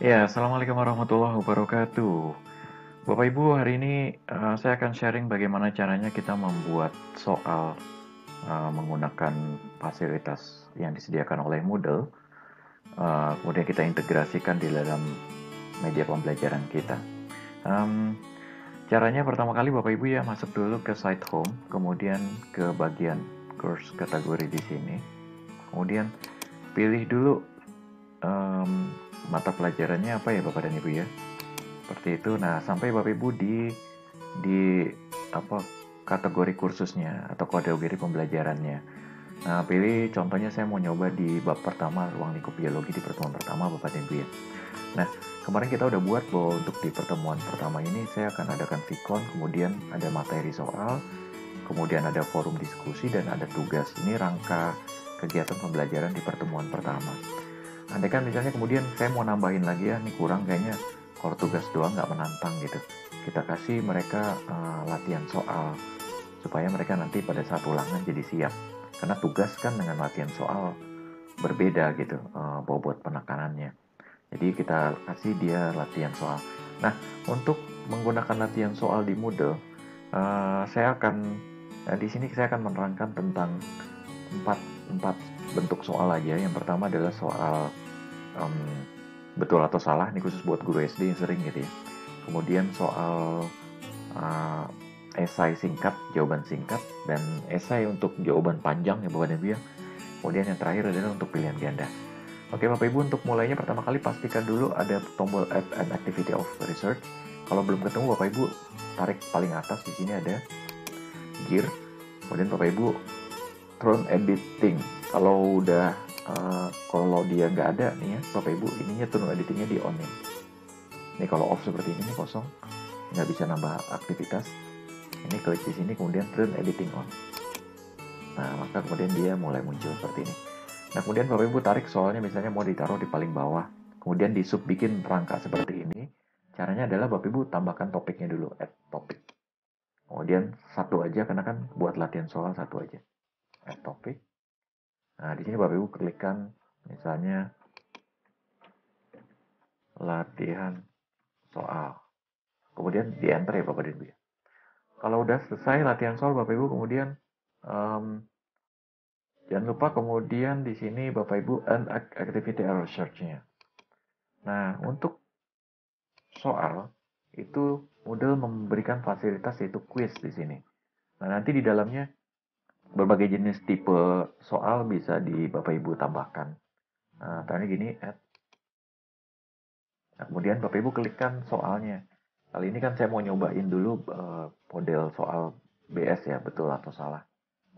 Ya, Assalamualaikum warahmatullahi wabarakatuh. Bapak Ibu, hari ini saya akan sharing bagaimana caranya kita membuat soal menggunakan fasilitas yang disediakan oleh Moodle, kemudian kita integrasikan di dalam media pembelajaran kita. Em, Caranya pertama kali Bapak Ibu ya masuk dulu ke site home, kemudian ke bagian course kategori di sini, kemudian pilih dulu em, mata pelajarannya apa ya Bapak dan Ibu ya. Seperti itu. Nah, sampai Bapak Ibu di apa kategori kursusnya atau kategori pembelajarannya. Nah, pilih contohnya saya mau nyoba di bab pertama ruang lingkup biologi di pertemuan pertama Bapak dan Ibu ya. Nah, kemarin kita udah buat bahwa untuk di pertemuan pertama ini saya akan adakan vikon, kemudian ada materi soal, kemudian ada forum diskusi dan ada tugas. Ini rangka kegiatan pembelajaran di pertemuan pertama. Andai kan misalnya kemudian saya mau nambahin lagi ya, ini kurang kayaknya kalau tugas doang nggak menantang gitu. Kita kasih mereka latihan soal supaya mereka nanti pada saat ulangan jadi siap. Karena tugas kan dengan latihan soal berbeda gitu bobot penekanannya. Jadi kita kasih dia latihan soal. Nah, untuk menggunakan latihan soal di Moodle, saya akan di sini saya akan menerangkan tentang empat empat bentuk soal aja. Yang pertama adalah soal um, betul atau salah, ini khusus buat guru SD yang sering gitu ya. Kemudian soal uh, esai singkat, jawaban singkat, dan esai untuk jawaban panjang ya Bapak dan Ibu ya. Kemudian yang terakhir adalah untuk pilihan ganda. Oke Bapak Ibu, untuk mulainya pertama kali pastikan dulu ada tombol Add an Activity of Research. Kalau belum ketemu Bapak Ibu, tarik paling atas di sini ada gear. Kemudian Bapak Ibu turn editing. Kalau udah kalau dia nggak ada nih ya Bapak Ibu, ininya turn editingnya di on nih. Ini kalau off seperti ini nih kosong, nggak bisa nambah aktivitas. Ini klik di sini kemudian turn editing on. Nah maka kemudian dia mulai muncul seperti ini. Nah kemudian Bapak Ibu tarik soalnya misalnya mau ditaruh di paling bawah. Kemudian di sub bikin rangka seperti ini. Caranya adalah Bapak Ibu tambahkan topiknya dulu, add topik. Kemudian satu aja karena kan buat latihan soal satu aja. Add topik. Nah di sini Bapak Ibu klikkan misalnya latihan soal. Kemudian di enter ya Bapak Ibu. Kalau udah selesai latihan soal Bapak Ibu kemudian um, jangan lupa kemudian di sini Bapak Ibu and activity error search-nya. Nah, untuk soal itu Moodle memberikan fasilitas yaitu quiz di sini. Nah, nanti di dalamnya berbagai jenis tipe soal bisa di Bapak Ibu tambahkan. Nah, tanya gini, add. Nah, kemudian Bapak Ibu klikkan soalnya. Kali ini kan saya mau nyobain dulu model soal BS ya, betul atau salah.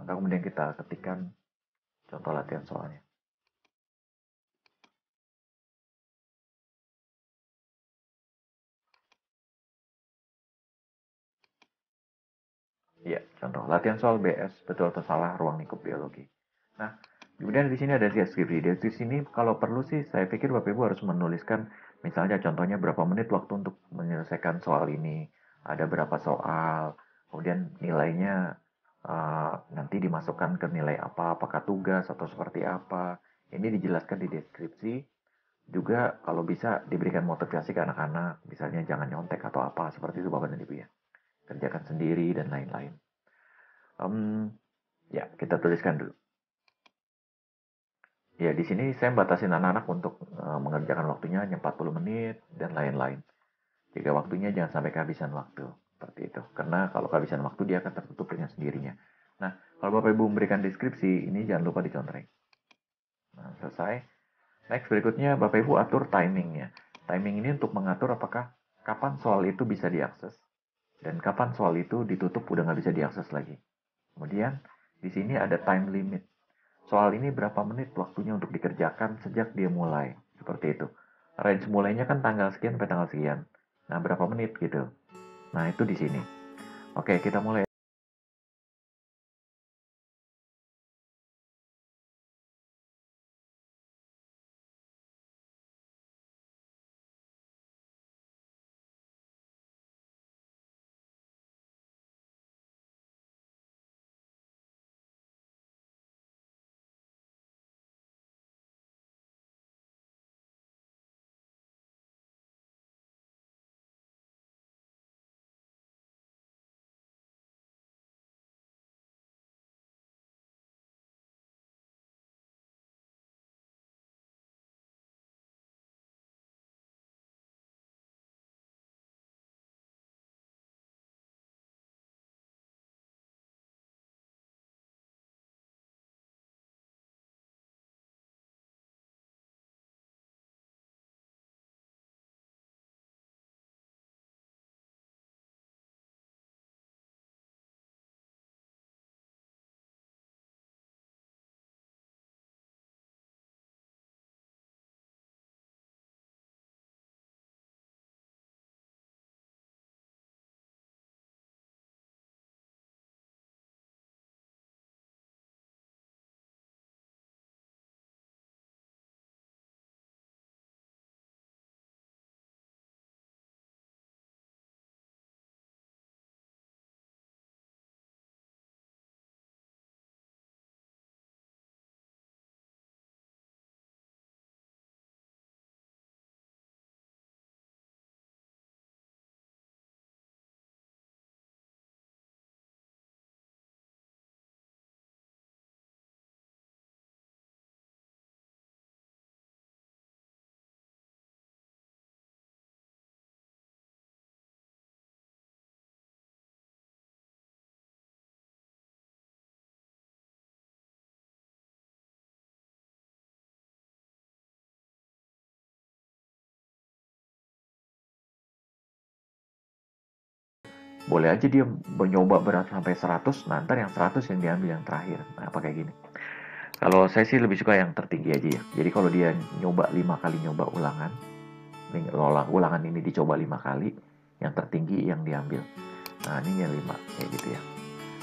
Maka kemudian kita ketikkan contoh latihan soalnya. Ya, contoh latihan soal BS betul atau salah ruang lingkup biologi. Nah, kemudian di sini ada deskripsi. Di sini kalau perlu sih saya pikir Bapak Ibu harus menuliskan misalnya contohnya berapa menit waktu untuk menyelesaikan soal ini, ada berapa soal, kemudian nilainya nanti dimasukkan ke nilai apa, apakah tugas atau seperti apa. Ini dijelaskan di deskripsi. Juga kalau bisa diberikan motivasi ke anak-anak, misalnya jangan nyontek atau apa, seperti itu Bapak dan Ibu ya. Kerjakan sendiri dan lain-lain. Ya, kita tuliskan dulu. Ya, di sini saya batasin anak-anak untuk mengerjakan waktunya hanya 40 menit dan lain-lain. Jika waktunya jangan sampai kehabisan waktu. Seperti itu. Karena kalau kehabisan waktu dia akan tertutup dengan sendirinya. Nah, kalau Bapak Ibu memberikan deskripsi, ini jangan lupa dicontreng. Nah, selesai. Next, berikutnya Bapak Ibu atur timingnya. Timing ini untuk mengatur apakah kapan soal itu bisa diakses dan kapan soal itu ditutup udah nggak bisa diakses lagi. Kemudian di sini ada time limit. Soal ini berapa menit waktunya untuk dikerjakan sejak dia mulai. Seperti itu. Range mulainya kan tanggal sekian sampai tanggal sekian. Nah, berapa menit gitu. Nah, itu di sini. Oke, kita mulai. boleh aja dia mencoba berat sampai 100, nah ntar yang 100 yang diambil yang terakhir. Nah, apa kayak gini. Kalau saya sih lebih suka yang tertinggi aja ya. Jadi kalau dia nyoba 5 kali nyoba ulangan, ulangan ini dicoba 5 kali, yang tertinggi yang diambil. Nah, ini yang 5, kayak gitu ya.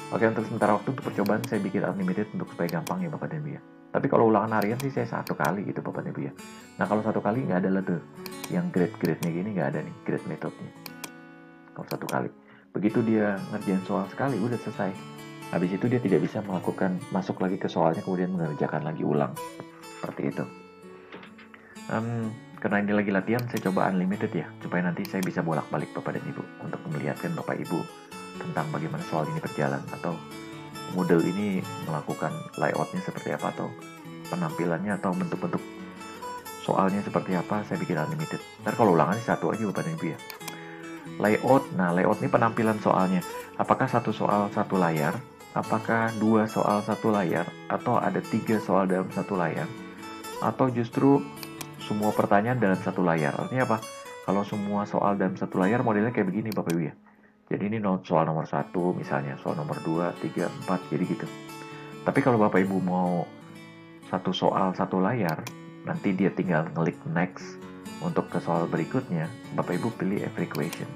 Oke, untuk sementara waktu untuk percobaan saya bikin unlimited untuk supaya gampang ya Bapak dan Ibu ya. Tapi kalau ulangan harian sih saya 1 kali gitu Bapak dan Ibu ya. Nah, kalau 1 kali nggak ada lah tuh. Yang grade-grade-nya gini nggak ada nih, grade metodenya. Kalau 1 kali. Begitu dia ngerjain soal sekali, udah selesai. Habis itu dia tidak bisa melakukan, masuk lagi ke soalnya kemudian mengerjakan lagi ulang. Seperti itu. Karena ini lagi latihan, saya coba unlimited ya, supaya nanti saya bisa bolak-balik Bapak dan Ibu untuk melihatkan Bapak Ibu tentang bagaimana soal ini berjalan, atau model ini melakukan layoutnya seperti apa, atau penampilannya, atau bentuk-bentuk soalnya seperti apa. Saya bikin unlimited. Ntar kalau ulangan sih 1 aja Bapak dan Ibu ya. Layout, nah layout ini penampilan soalnya. Apakah 1 soal 1 layar, apakah 2 soal 1 layar, atau ada 3 soal dalam 1 layar, atau justru semua pertanyaan dalam 1 layar. Artinya apa? Kalau semua soal dalam 1 layar modelnya kayak begini Bapak Ibu ya. Jadi ini soal nomor 1 misalnya, soal nomor 2, 3, 4, jadi gitu. Tapi kalau Bapak Ibu mau 1 soal 1 layar, nanti dia tinggal klik next. Untuk ke soal berikutnya, Bapak Ibu pilih every question.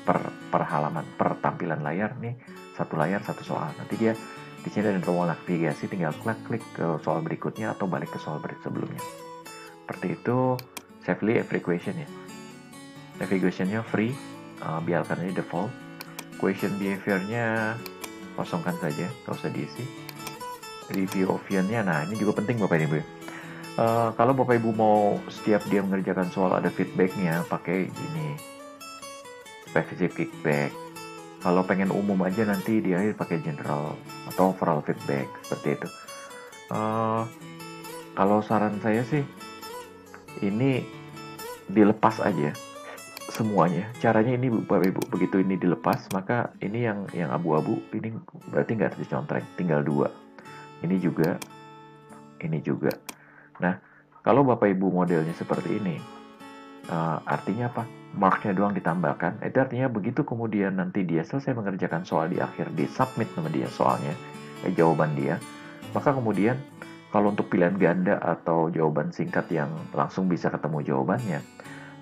Per halaman, per tampilan layar nih, 1 layar 1 soal. Nanti dia di sini ada tombol navigasi, tinggal klik ke soal berikutnya atau balik ke soal sebelumnya. Seperti itu. Saya pilih every question ya. Every questionnya free, biarkan aja default. Question behavior-nya kosongkan saja, nggak usah diisi. Review option-nya, nah ini juga penting Bapak Ibu. Kalau Bapak Ibu mau setiap dia mengerjakan soal ada feedback-nya, pakai ini specific feedback. Kalau pengen umum aja nanti di akhir pakai general atau overall feedback, seperti itu. Kalau saran saya sih ini dilepas aja semuanya. Caranya ini Bapak Ibu, begitu ini dilepas, maka ini yang abu-abu ini berarti nggak dicontreng, tinggal 2. Ini juga, ini juga. Nah, kalau Bapak Ibu modelnya seperti ini, artinya apa? Marknya doang ditambahkan. Itu artinya begitu kemudian nanti dia selesai mengerjakan soal di akhir, di submit nama dia soalnya, jawaban dia, maka kemudian kalau untuk pilihan ganda atau jawaban singkat yang langsung bisa ketemu jawabannya,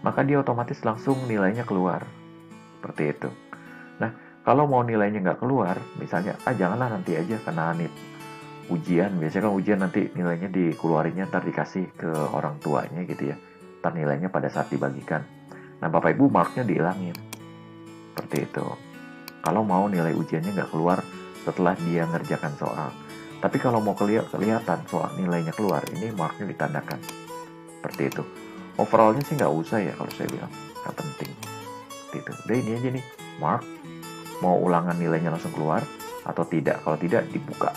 maka dia otomatis langsung nilainya keluar. Seperti itu. Nah, kalau mau nilainya nggak keluar, misalnya, janganlah nanti aja karena ujian. Biasanya kan ujian nanti nilainya dikeluarinnya ntar dikasih ke orang tuanya gitu ya. Ntar nilainya pada saat dibagikan. Nah, Bapak Ibu marknya dihilangin. Seperti itu. Kalau mau nilai ujiannya nggak keluar setelah dia ngerjakan soal. Tapi kalau mau kelihatan soal nilainya keluar, ini marknya ditandakan. Seperti itu. Overallnya sih nggak usah ya kalau saya bilang. Nggak penting. Gitu. Udah ini aja nih. Mark. Mau ulangan nilainya langsung keluar atau tidak. Kalau tidak, dibuka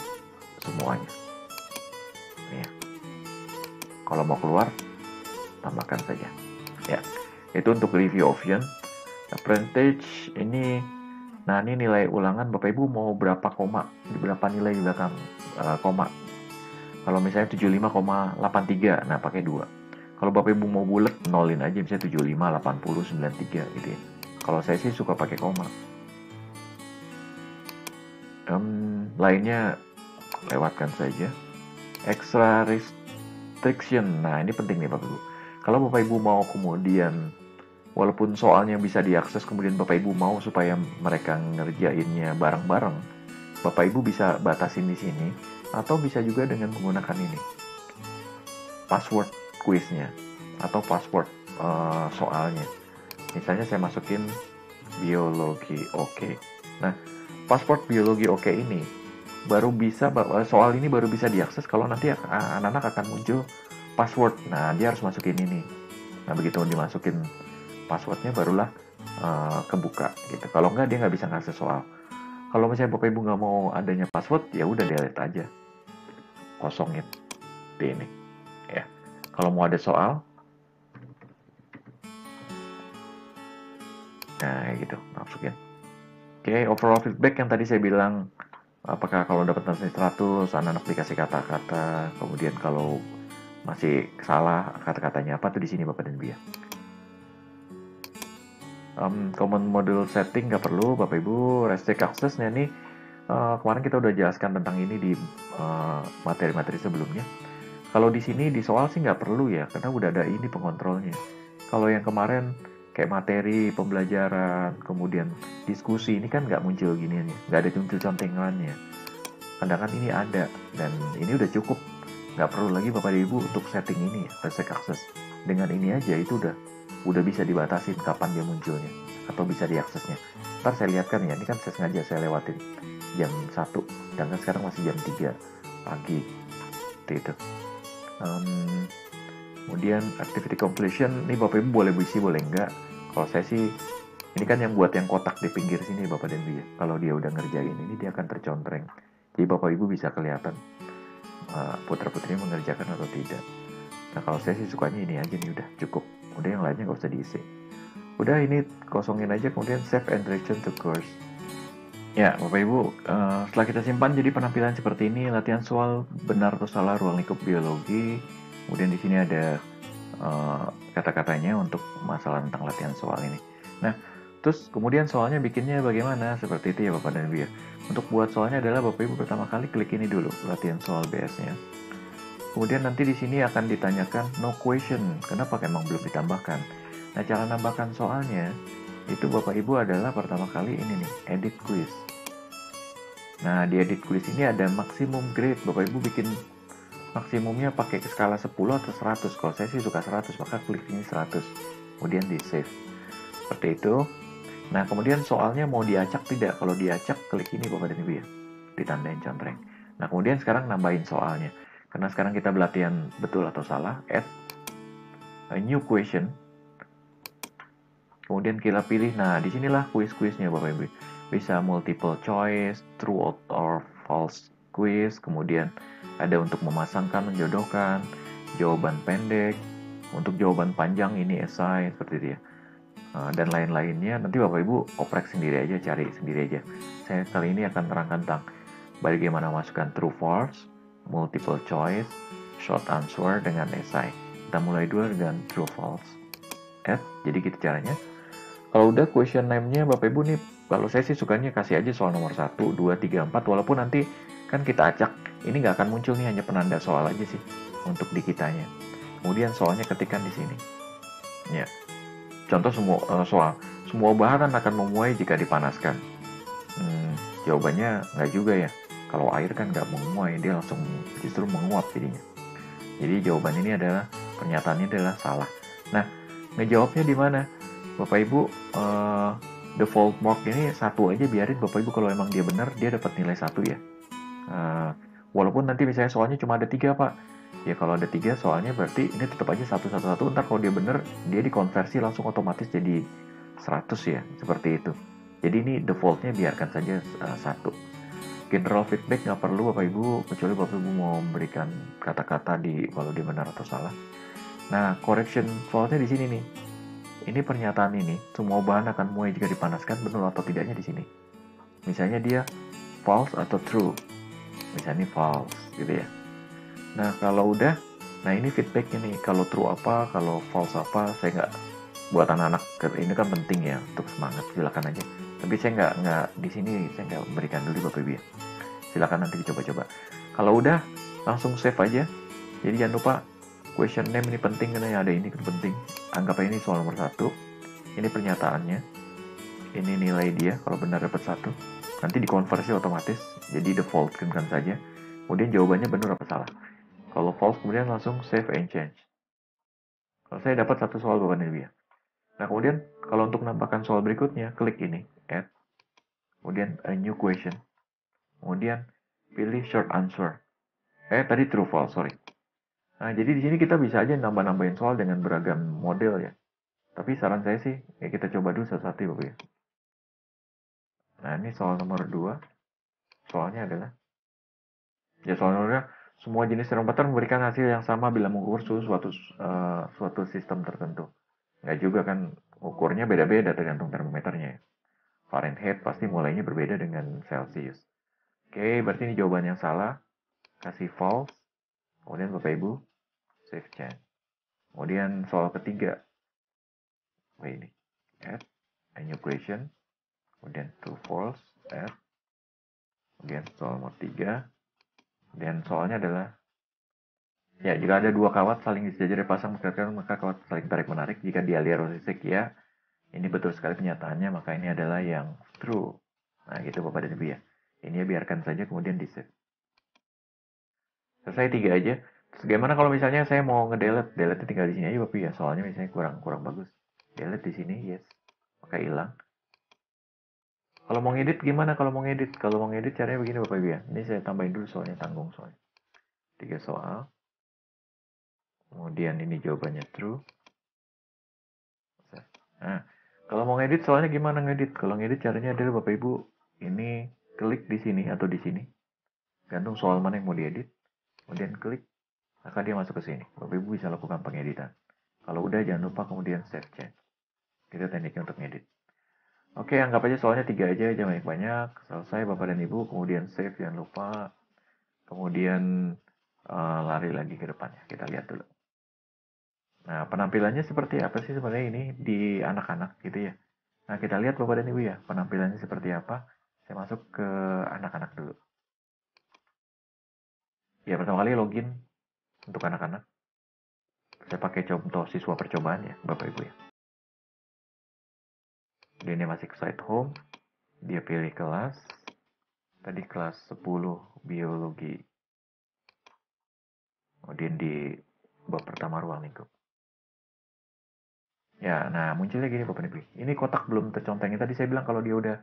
semuanya. Ya. Kalau mau keluar, tambahkan saja. Ya. Itu untuk review option. Percentage ini, nah ini nilai ulangan Bapak Ibu mau berapa koma, berapa nilai di belakang koma. Kalau misalnya 75,83, nah pakai 2. Kalau Bapak Ibu mau bulat, nolin aja, misalnya 75, 80, 93 gitu ya. Kalau saya sih suka pakai koma. Lainnya lewatkan saja. Extra restriction, nah ini penting nih Bapak Ibu. Kalau Bapak Ibu mau kemudian, walaupun soalnya bisa diakses, kemudian Bapak Ibu mau supaya mereka ngerjainnya bareng-bareng, Bapak Ibu bisa batasin di sini, atau bisa juga dengan menggunakan ini, password quiznya, atau password soalnya. Misalnya saya masukin biologi oke. Nah, password biologi oke ini baru bisa, soal ini baru bisa diakses kalau nanti anak-anak akan muncul password. Nah, dia harus masukin ini. Nah, begitu dimasukin passwordnya barulah kebuka gitu. Kalau enggak dia nggak bisa ngakses soal. Kalau misalnya Bapak Ibu nggak mau adanya password, ya udah delete aja, kosongin di ini. Ya, kalau mau ada soal, nah gitu, masukin. Oke, overall feedback yang tadi saya bilang, apakah kalau dapat nilai 100, anak-anak dikasih kata-kata, kemudian kalau masih salah kata-katanya apa tuh di sini Bapak dan Ibu ya. Common module setting nggak perlu, Bapak Ibu. Restrict access-nya nih, kemarin kita udah jelaskan tentang ini di materi-materi sebelumnya. Kalau di sini di soal sih nggak perlu ya, karena udah ada ini pengontrolnya. Kalau yang kemarin kayak materi, pembelajaran, kemudian diskusi, ini kan nggak muncul ginian ya, nggak ada muncul contengannya. Sedangkan ini ada, dan ini udah cukup. Nggak perlu lagi Bapak Ibu untuk setting ini ya, restrict access. Dengan ini aja itu udah bisa dibatasin kapan dia munculnya, atau bisa diaksesnya. Ntar saya lihatkan ya, ini kan saya sengaja saya lewatin jam 1, sedangkan sekarang masih jam 3 pagi. Seperti itu. Kemudian activity completion, ini Bapak Ibu boleh isi boleh enggak. Kalau saya sih, ini kan yang buat yang kotak di pinggir sini Bapak dan Ibu ya. Kalau dia udah ngerjain ini, dia akan tercontreng. Jadi Bapak Ibu bisa kelihatan putra-putri mengerjakan atau tidak. Nah kalau saya sih sukanya ini aja nih, udah cukup. Udah yang lainnya nggak usah diisi. Udah ini kosongin aja, kemudian save and return to course. Ya, Bapak Ibu, setelah kita simpan jadi penampilan seperti ini, latihan soal benar atau salah ruang lingkup biologi. Kemudian di sini ada kata-katanya untuk masalah tentang latihan soal ini. Nah, terus kemudian soalnya bikinnya bagaimana? Seperti itu ya Bapak dan Ibu ya. Untuk buat soalnya adalah Bapak Ibu pertama kali klik ini dulu, latihan soal BS-nya. Kemudian nanti di sini akan ditanyakan no question, kenapa emang belum ditambahkan. Nah, cara nambahkan soalnya itu Bapak Ibu adalah pertama kali ini nih, edit quiz. Nah, di edit quiz ini ada maksimum grade. Bapak Ibu bikin maksimumnya pakai skala 10 atau 100. Kalau saya sih suka 100, maka klik ini 100. Kemudian di save. Seperti itu. Nah, kemudian soalnya mau diacak tidak? Kalau diacak, klik ini Bapak dan Ibu ya. Ditandain contreng. Nah, kemudian sekarang nambahin soalnya. Karena sekarang kita belatihan betul atau salah, add a new question. Kemudian kita pilih, nah disinilah quiz-quiznya Bapak Ibu. Bisa multiple choice, true or false quiz, kemudian ada untuk memasangkan, menjodohkan, jawaban pendek, untuk jawaban panjang ini esai, seperti itu ya. Dan lain-lainnya, nanti Bapak Ibu oprek sendiri aja, cari sendiri aja. Saya kali ini akan terangkan tentang bagaimana masukkan true false, multiple choice, short answer dengan esai. Kita mulai dulu dengan true false. Jadi gitu caranya. Kalau udah question name-nya Bapak Ibu nih, kalau saya sih sukanya kasih aja soal nomor 1, 2, 3, 4, walaupun nanti kan kita acak, ini nggak akan muncul nih, hanya penanda soal aja sih untuk di kitanya. Kemudian soalnya ketikkan di sini. Ya, contoh semua bahan akan memuai jika dipanaskan. Jawabannya nggak juga ya. Kalau air kan nggak memuai, dia langsung justru menguap jadinya. Jadi jawaban ini adalah, pernyataannya adalah salah. Nah, ngejawabnya di mana? Bapak Ibu, default mark ini 1 aja, biarin Bapak Ibu kalau emang dia benar, dia dapat nilai 1 ya. Walaupun nanti misalnya soalnya cuma ada 3 Pak, ya kalau ada 3 soalnya berarti ini tetap aja 1, 1, 1, ntar kalau dia benar, dia dikonversi langsung otomatis jadi 100 ya, seperti itu. Jadi ini defaultnya biarkan saja 1. General feedback nggak perlu Bapak Ibu, kecuali Bapak Ibu mau memberikan kata-kata di kalau dia benar atau salah. Nah, correction faultnya di sini nih. Ini pernyataan ini, semua bahan akan muai jika dipanaskan, benar atau tidaknya di sini. Misalnya dia false atau true. Misalnya false, gitu ya. Nah, kalau udah, nah ini feedbacknya nih. Kalau true apa, kalau false apa, saya nggak, buat anak-anak ini kan penting ya untuk semangat, silakan aja. Tapi saya nggak di sini, saya nggak berikan dulu Bapak Ibu ya. Silakan nanti dicoba-coba. Kalau udah, langsung save aja. Jadi jangan lupa question name ini penting, karena ada ini kan penting. Anggap ini soal nomor 1. Ini pernyataannya. Ini nilai dia, kalau benar dapat 1. Nanti dikonversi otomatis, jadi default kan saja. Kemudian jawabannya benar apa salah. Kalau false, kemudian langsung save and change. Kalau saya dapat 1 soal Bapak Ibu ya. Nah, kemudian kalau untuk menambahkan soal berikutnya, klik ini, add. Kemudian a new question. Kemudian pilih short answer. Tadi true false, sorry. Nah, jadi di sini kita bisa aja nambah-nambahin soal dengan beragam model ya. Tapi saran saya sih, ya kita coba dulu satu-satu ya Bapak ya. Nah, ini soal nomor 2. Soalnya adalah, ya soal nomornya, semua jenis termometer memberikan hasil yang sama bila mengukur suhu suatu sistem tertentu. Nggak juga kan, ukurnya beda-beda tergantung termometernya ya. Fahrenheit pasti mulainya berbeda dengan Celsius. Oke, berarti ini jawaban yang salah. Kasih false. Kemudian Bapak Ibu, save change. Kemudian soal ketiga. Ini. Add. a new question, kemudian true false, add, kemudian soal nomor 3, dan soalnya adalah ya, jika ada dua kawat saling disejajar pasang maka kawat saling tarik menarik. Jika dialirosisek ya, ini betul sekali penyataannya, maka ini adalah yang true. Nah, gitu Bapak dan Ibu ya. Ini ya biarkan saja kemudian di save. Selesai 3 aja. Terus gimana kalau misalnya saya mau ngedelete? Delete tinggal di sini aja Bapak ya. Soalnya misalnya kurang bagus. Delete di sini, yes. Maka hilang. Kalau mau ngedit gimana? Kalau mau ngedit? Kalau mau ngedit caranya begini Bapak Ibu ya. Ini saya tambahin dulu soalnya, tanggung soalnya. 3 soal. Kemudian ini jawabannya true. Nah, kalau mau ngedit soalnya gimana ngedit? Kalau ngedit caranya adalah Bapak Ibu ini klik di sini atau di sini. Gantung soal mana yang mau diedit. Kemudian klik, maka dia masuk ke sini. Bapak Ibu bisa lakukan pengeditan. Kalau udah jangan lupa kemudian save change. Itu tekniknya untuk ngedit. Oke, anggap aja soalnya 3 aja, jangan banyak-banyak. Selesai Bapak dan Ibu, kemudian save jangan lupa. Kemudian lari lagi ke depannya. Kita lihat dulu. Nah, penampilannya seperti apa sih sebenarnya ini di anak-anak gitu ya. Nah, kita lihat Bapak dan Ibu ya, penampilannya seperti apa. Saya masuk ke anak-anak dulu. Ya, pertama kali login untuk anak-anak. Saya pakai contoh siswa percobaan ya, Bapak Ibu ya. Dia masih ke site home. Dia pilih kelas. Tadi kelas 10 biologi. Kemudian di bab pertama ruang lingkup. Ya, nah munculnya gini Bapak Ibu. Ini kotak belum tercontengin. Tadi saya bilang kalau dia udah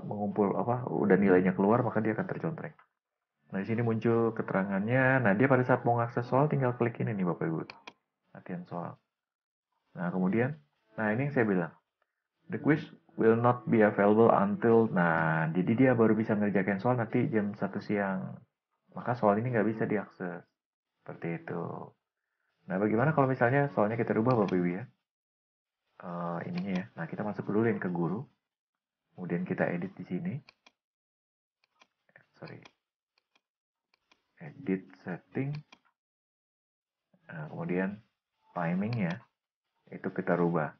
mengumpul udah nilainya keluar maka dia akan tercontreng. Nah, di sini muncul keterangannya. Nah, dia pada saat mau ngakses soal tinggal klik ini nih Bapak Ibu. Latihan soal. Nah, kemudian, nah ini yang saya bilang. The quiz will not be available until, nah, jadi dia baru bisa ngerjakan soal nanti jam 1 siang. Maka soal ini nggak bisa diakses. Seperti itu. Nah, bagaimana kalau misalnya soalnya kita rubah Bapak Ibu ya? Ininya ya. Nah, kita masuk dulu yang ke guru. Kemudian kita edit di sini. Sorry. Edit setting. Nah, kemudian timingnya itu kita rubah.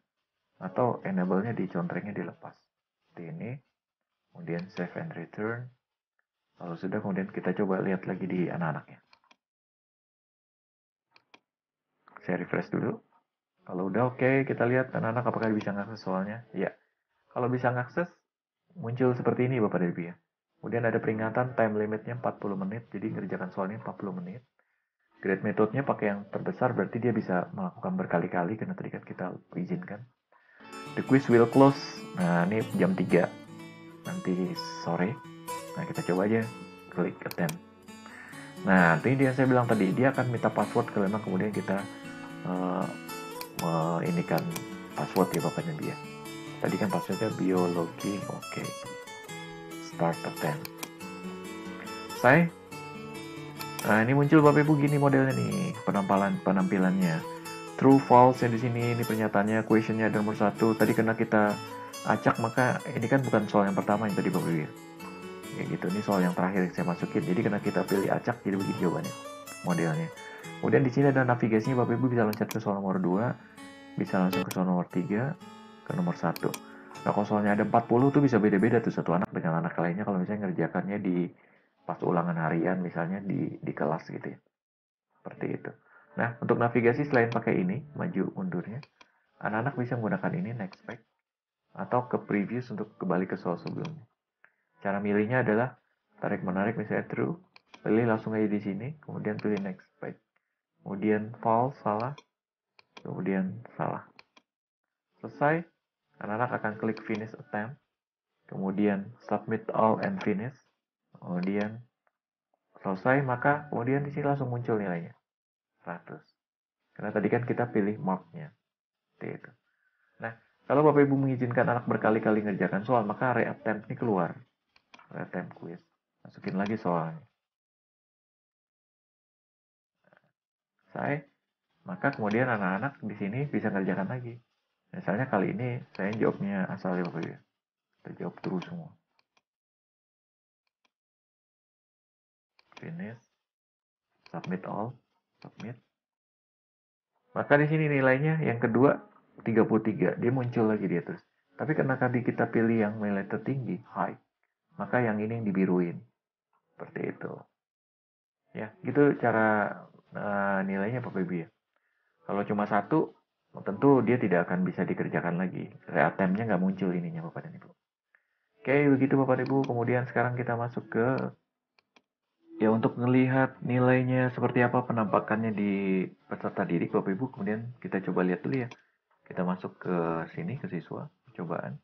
Atau enable-nya dicontrengnya dilepas. Seperti ini. Kemudian save and return. Kalau sudah, kemudian kita coba lihat lagi di anak-anaknya. Saya refresh dulu. Kalau udah oke, kita lihat anak-anak apakah bisa ngakses soalnya. Ya, kalau bisa ngakses, muncul seperti ini Bapak dan Ibu ya. Kemudian ada peringatan time limitnya 40 menit, jadi ngerjakan soalnya 40 menit. Grade metodenya pakai yang terbesar, berarti dia bisa melakukan berkali-kali, karena tadi kan kita izinkan. The quiz will close, nah ini jam 3, nanti sore. Nah kita coba aja, klik attempt. Nah ini dia saya bilang tadi, dia akan minta password kalau memang kemudian kita inikan password ya Bapak dan Ibu ya. Tadi kan passwordnya biologi, oke. Start attempt. Nah ini muncul Bapak Ibu gini modelnya nih, penampilannya. True, false yang di sini, ini pernyataannya, questionnya ada nomor 1. Tadi karena kita acak maka ini kan bukan soal yang pertama yang tadi Bapak Ibu. Kayak gitu, ini soal yang terakhir yang saya masukin. Jadi karena kita pilih acak, jadi begini jawabannya, modelnya. Kemudian di sini ada navigasinya, Bapak Ibu bisa loncat ke soal nomor 2, bisa langsung ke soal nomor 3, ke nomor 1. Nah kalau soalnya ada 40 tuh bisa beda-beda tuh satu anak dengan anak lainnya kalau misalnya ngerjakannya di pas ulangan harian misalnya di kelas gitu ya. Seperti itu. Nah, untuk navigasi selain pakai ini, maju mundurnya, anak-anak bisa menggunakan ini next back atau ke previous untuk kembali ke soal sebelumnya. Cara milihnya adalah tarik menarik misalnya true, pilih langsung aja di sini, kemudian pilih next back. Kemudian false salah, kemudian salah. Selesai, anak-anak akan klik finish attempt, kemudian submit all and finish, kemudian selesai, maka kemudian di sini langsung muncul nilainya 100. Karena tadi kan kita pilih marknya. Seperti itu. Nah, kalau Bapak Ibu mengizinkan anak berkali-kali ngerjakan soal, maka reattempt ini keluar. Reattempt quiz. Masukin lagi soalnya. Saya, maka kemudian anak-anak di sini bisa ngerjakan lagi. Misalnya kali ini saya jawabnya asal ya Bapak Ibu. Kita jawab terus semua. Finish. Submit all. Submit. Maka di sini nilainya yang kedua 33. Dia muncul lagi dia terus. Tapi karena tadi kita pilih yang nilai tertinggi, high, maka yang ini yang dibiruin. Seperti itu. Ya, gitu cara nilainya Bapak Ibu ya. Kalau cuma satu, tentu dia tidak akan bisa dikerjakan lagi. Real-time-nya nggak muncul ininya Bapak dan Ibu. Oke, begitu Bapak dan Ibu. Kemudian sekarang kita masuk ke ya untuk melihat nilainya seperti apa penampakannya di peserta didik Bapak Ibu. Kemudian kita coba lihat dulu ya. Kita masuk ke sini ke siswa cobaan.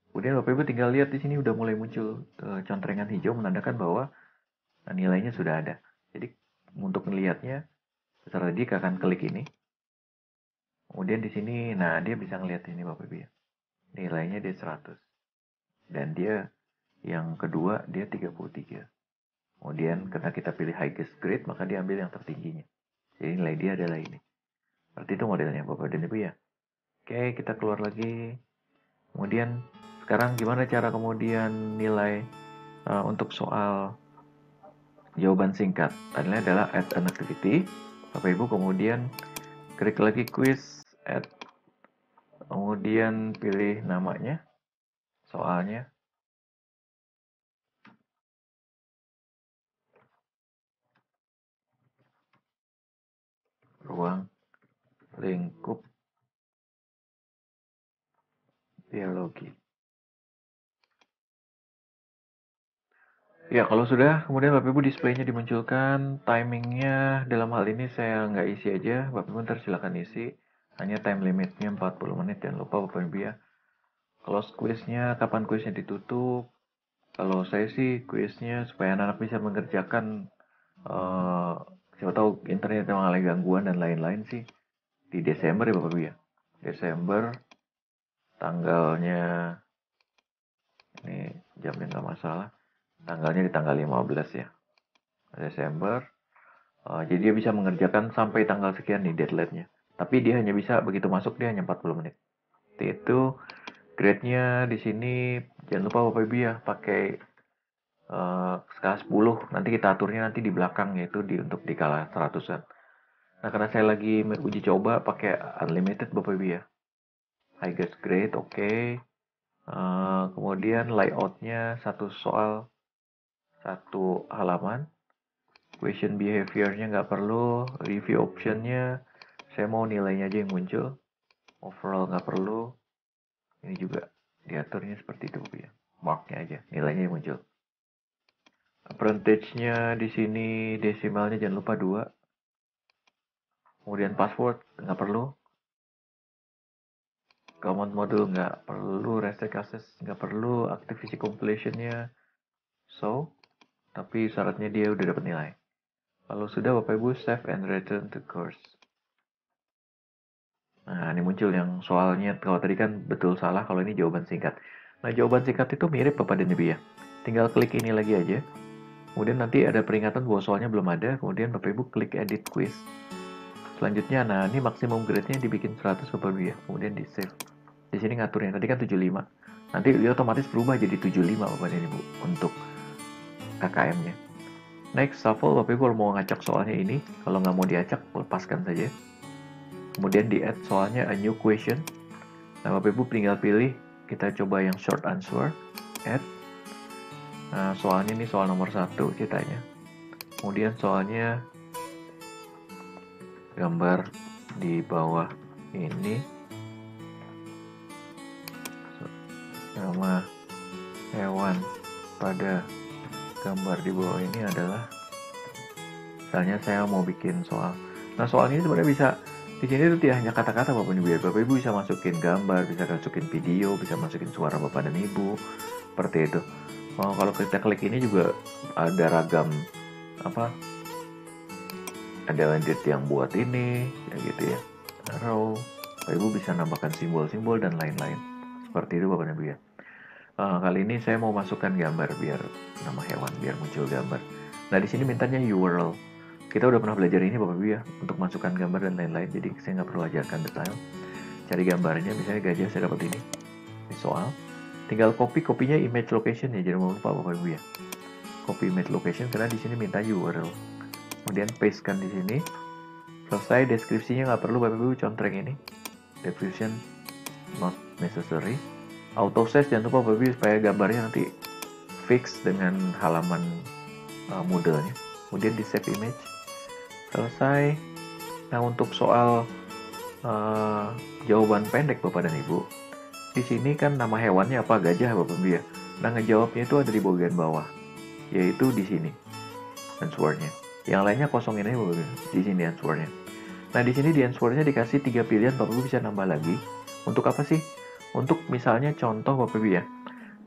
Kemudian Bapak Ibu tinggal lihat di sini udah mulai muncul contrengan hijau menandakan bahwa nilainya sudah ada. Jadi untuk melihatnya peserta didik akan klik ini. Kemudian di sini, nah dia bisa ngelihat ini Bapak Ibu ya. Nilainya dia 100. Dan dia yang kedua dia 33. Kemudian karena kita pilih highest grade, maka dia ambil yang tertingginya. Jadi nilai dia adalah ini. Seperti itu modelnya Bapak dan Ibu ya. Oke, kita keluar lagi. Kemudian sekarang gimana cara kemudian nilai untuk soal jawaban singkat. Adalah add an activity. Bapak Ibu kemudian klik lagi quiz, add. Kemudian pilih namanya, soalnya. Ruang lingkup biologi. Ya, kalau sudah, kemudian Bapak Ibu displaynya dimunculkan, timingnya dalam hal ini saya nggak isi aja, Bapak Ibu ntar silakan isi. Hanya time limitnya 40 menit, jangan lupa Bapak Ibu ya. Kalau quiznya, kapan quiznya ditutup? Kalau saya sih quiznya supaya anak-anak bisa mengerjakan, siapa tahu internet mengalami gangguan dan lain-lain sih, di Desember ya Bapak Ibu ya. Desember, tanggalnya, ini jamnya nggak masalah. Tanggalnya di tanggal 15 ya, Desember. Jadi dia bisa mengerjakan sampai tanggal sekian nih deadline-nya. Tapi dia hanya bisa begitu masuk dia hanya 40 menit. Itu grade-nya di sini jangan lupa Bapak Ibu ya pakai skala 10. Nanti kita aturnya nanti di belakang yaitu untuk di skala 100-an. Nah, karena saya lagi uji coba pakai unlimited Bapak Ibu ya. Highest grade oke. Kemudian layout-nya satu soal satu halaman. Question behavior-nya nggak perlu, review option-nya saya mau nilainya aja yang muncul, overall nggak perlu, ini juga diaturnya seperti itu ya, mark-nya aja, nilainya yang muncul. Percentage-nya di sini desimalnya jangan lupa 2, kemudian password nggak perlu, command module nggak perlu, restrict access nggak perlu, activity completion-nya so, tapi syaratnya dia udah dapat nilai. Kalau sudah Bapak Ibu save and return to course. Nah, ini muncul yang soalnya, kalau tadi kan betul salah, kalau ini jawaban singkat. Nah, jawaban singkat itu mirip Bapak dan Ibu ya. Tinggal klik ini lagi aja. Kemudian nanti ada peringatan bahwa soalnya belum ada, kemudian Bapak Ibu klik edit quiz. Selanjutnya, nah ini maksimum grade-nya dibikin 100 Bapak Ibu ya. Kemudian di save. Di sini ngaturnya, tadi kan 75. Nanti dia otomatis berubah jadi 75 Bapak dan Ibu untuk KKM-nya. Next, shuffle Bapak Ibu kalau mau ngacak soalnya ini. Kalau nggak mau diacak, lepaskan saja. Kemudian di add soalnya a new question. Nah, Bapak Ibu tinggal pilih, kita coba yang short answer, add. Nah, soalnya ini soal nomor 1 ceritanya. Kemudian soalnya gambar di bawah ini. Nama hewan pada gambar di bawah ini adalah, misalnya saya mau bikin soal. Nah, soalnya sebenarnya bisa di sini tuh tidak hanya kata-kata Bapak Ibu ya. Bapak Ibu bisa masukin gambar, bisa masukin video, bisa masukin suara Bapak dan Ibu. Seperti itu. Kalau kita klik ini juga ada ragam ada edit yang buat ini, ya gitu ya. Arrow, Bapak Ibu bisa nambahkan simbol-simbol dan lain-lain. Seperti itu Bapak dan Ibu ya. Kali ini saya mau masukkan gambar biar nama hewan, biar muncul gambar. Nah, di sini mintanya URL. Kita udah pernah belajar ini Bapak Ibu ya, untuk masukkan gambar dan lain-lain, jadi saya nggak perlu ajarkan detail. Cari gambarnya, misalnya gajah saya dapat ini soal. Tinggal kopinya image location ya, jangan lupa Bapak Ibu ya. Copy image location karena di sini minta URL. Kemudian pastekan di sini. Selesai, deskripsinya nggak perlu Bapak Ibu contreng ini. Description not necessary. Auto save jangan lupa Bapak Ibu supaya gambarnya nanti fix dengan halaman Moodle-nya. Kemudian di save image. Selesai. Nah, untuk soal jawaban pendek Bapak dan Ibu, di sini kan nama hewannya apa? Gajah Bapak Ibu ya. Nah, ngejawabnya itu ada di bagian bawah, yaitu di sini answer-nya. Yang lainnya kosongin aja Bapak Ibu. Di sini answer-nya. Nah, di sini di answer-nya dikasih 3 pilihan, Bapak Ibu bisa nambah lagi. Untuk apa sih? Untuk misalnya contoh Bapak Ibu ya.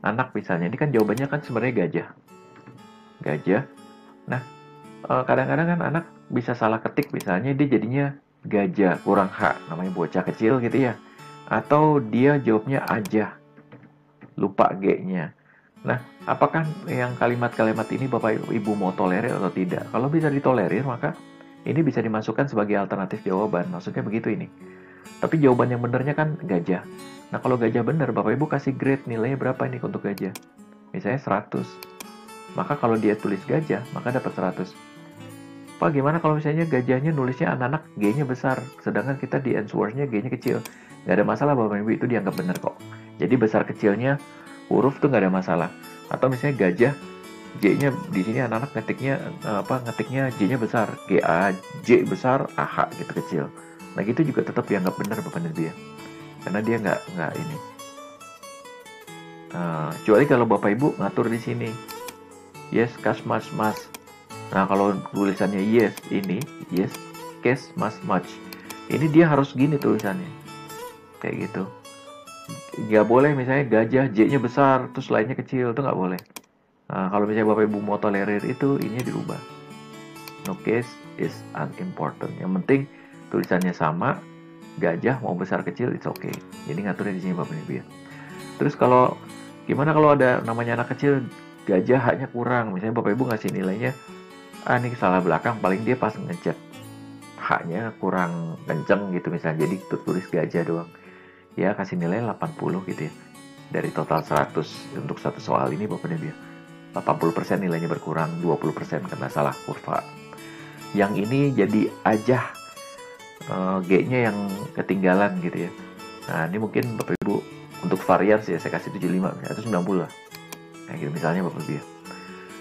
Anak misalnya, ini kan jawabannya kan sebenarnya gajah. Gajah. Nah, kadang-kadang kan anak bisa salah ketik, misalnya dia jadinya gajah kurang H, namanya bocah kecil gitu ya, atau dia jawabnya aja, lupa G-nya. Nah, apakah yang kalimat-kalimat ini Bapak Ibu mau tolerir atau tidak? Kalau bisa ditolerir, maka ini bisa dimasukkan sebagai alternatif jawaban, maksudnya begitu ini. Tapi jawaban yang benernya kan gajah. Nah, kalau gajah bener, Bapak Ibu kasih grade nilainya berapa ini untuk gajah? Misalnya 100. Maka kalau dia tulis gajah, maka dapat 100. Pak, gimana kalau misalnya gajahnya nulisnya anak-anak G-nya besar, sedangkan kita di answer-nya G-nya kecil? Nggak ada masalah Bapak Ibu, itu dianggap benar kok. Jadi besar kecilnya huruf tuh nggak ada masalah. Atau misalnya gajah, J-nya di sini anak-anak ngetiknya J-nya besar, G-A, J besar, AH gitu kecil. Nah gitu juga tetap dianggap benar Bapak Ibu ya. Karena dia nggak ini. Kecuali kalau Bapak Ibu ngatur di sini. Yes, kas, mas. Nah, kalau tulisannya yes, ini, yes, kes, mas, much. Ini dia harus gini tulisannya. Kayak gitu. Nggak boleh misalnya gajah, J-nya besar, terus lainnya kecil. Itu nggak boleh. Nah, kalau misalnya Bapak Ibu mau tolerir itu, ini dirubah. No case is unimportant. Yang penting tulisannya sama, gajah mau besar kecil, it's okay. Jadi ngaturnya di sini Bapak Ibu ya. Terus kalau gimana kalau ada namanya anak kecil, gajah haknya kurang. Misalnya Bapak Ibu ngasih nilainya, ini salah belakang, paling dia pas ngecek haknya kurang kenceng gitu misalnya, jadi tulis gajah doang. Ya kasih nilai 80 gitu ya. Dari total 100 untuk satu soal ini Bapak Ibu ya. 80% nilainya berkurang, 20% karena salah kurva. Yang ini jadi ajah, G-nya yang ketinggalan gitu ya. Nah, ini mungkin Bapak Ibu untuk varians ya saya kasih 75 atau 90 lah. Nah, gitu misalnya Bapak Ibu ya.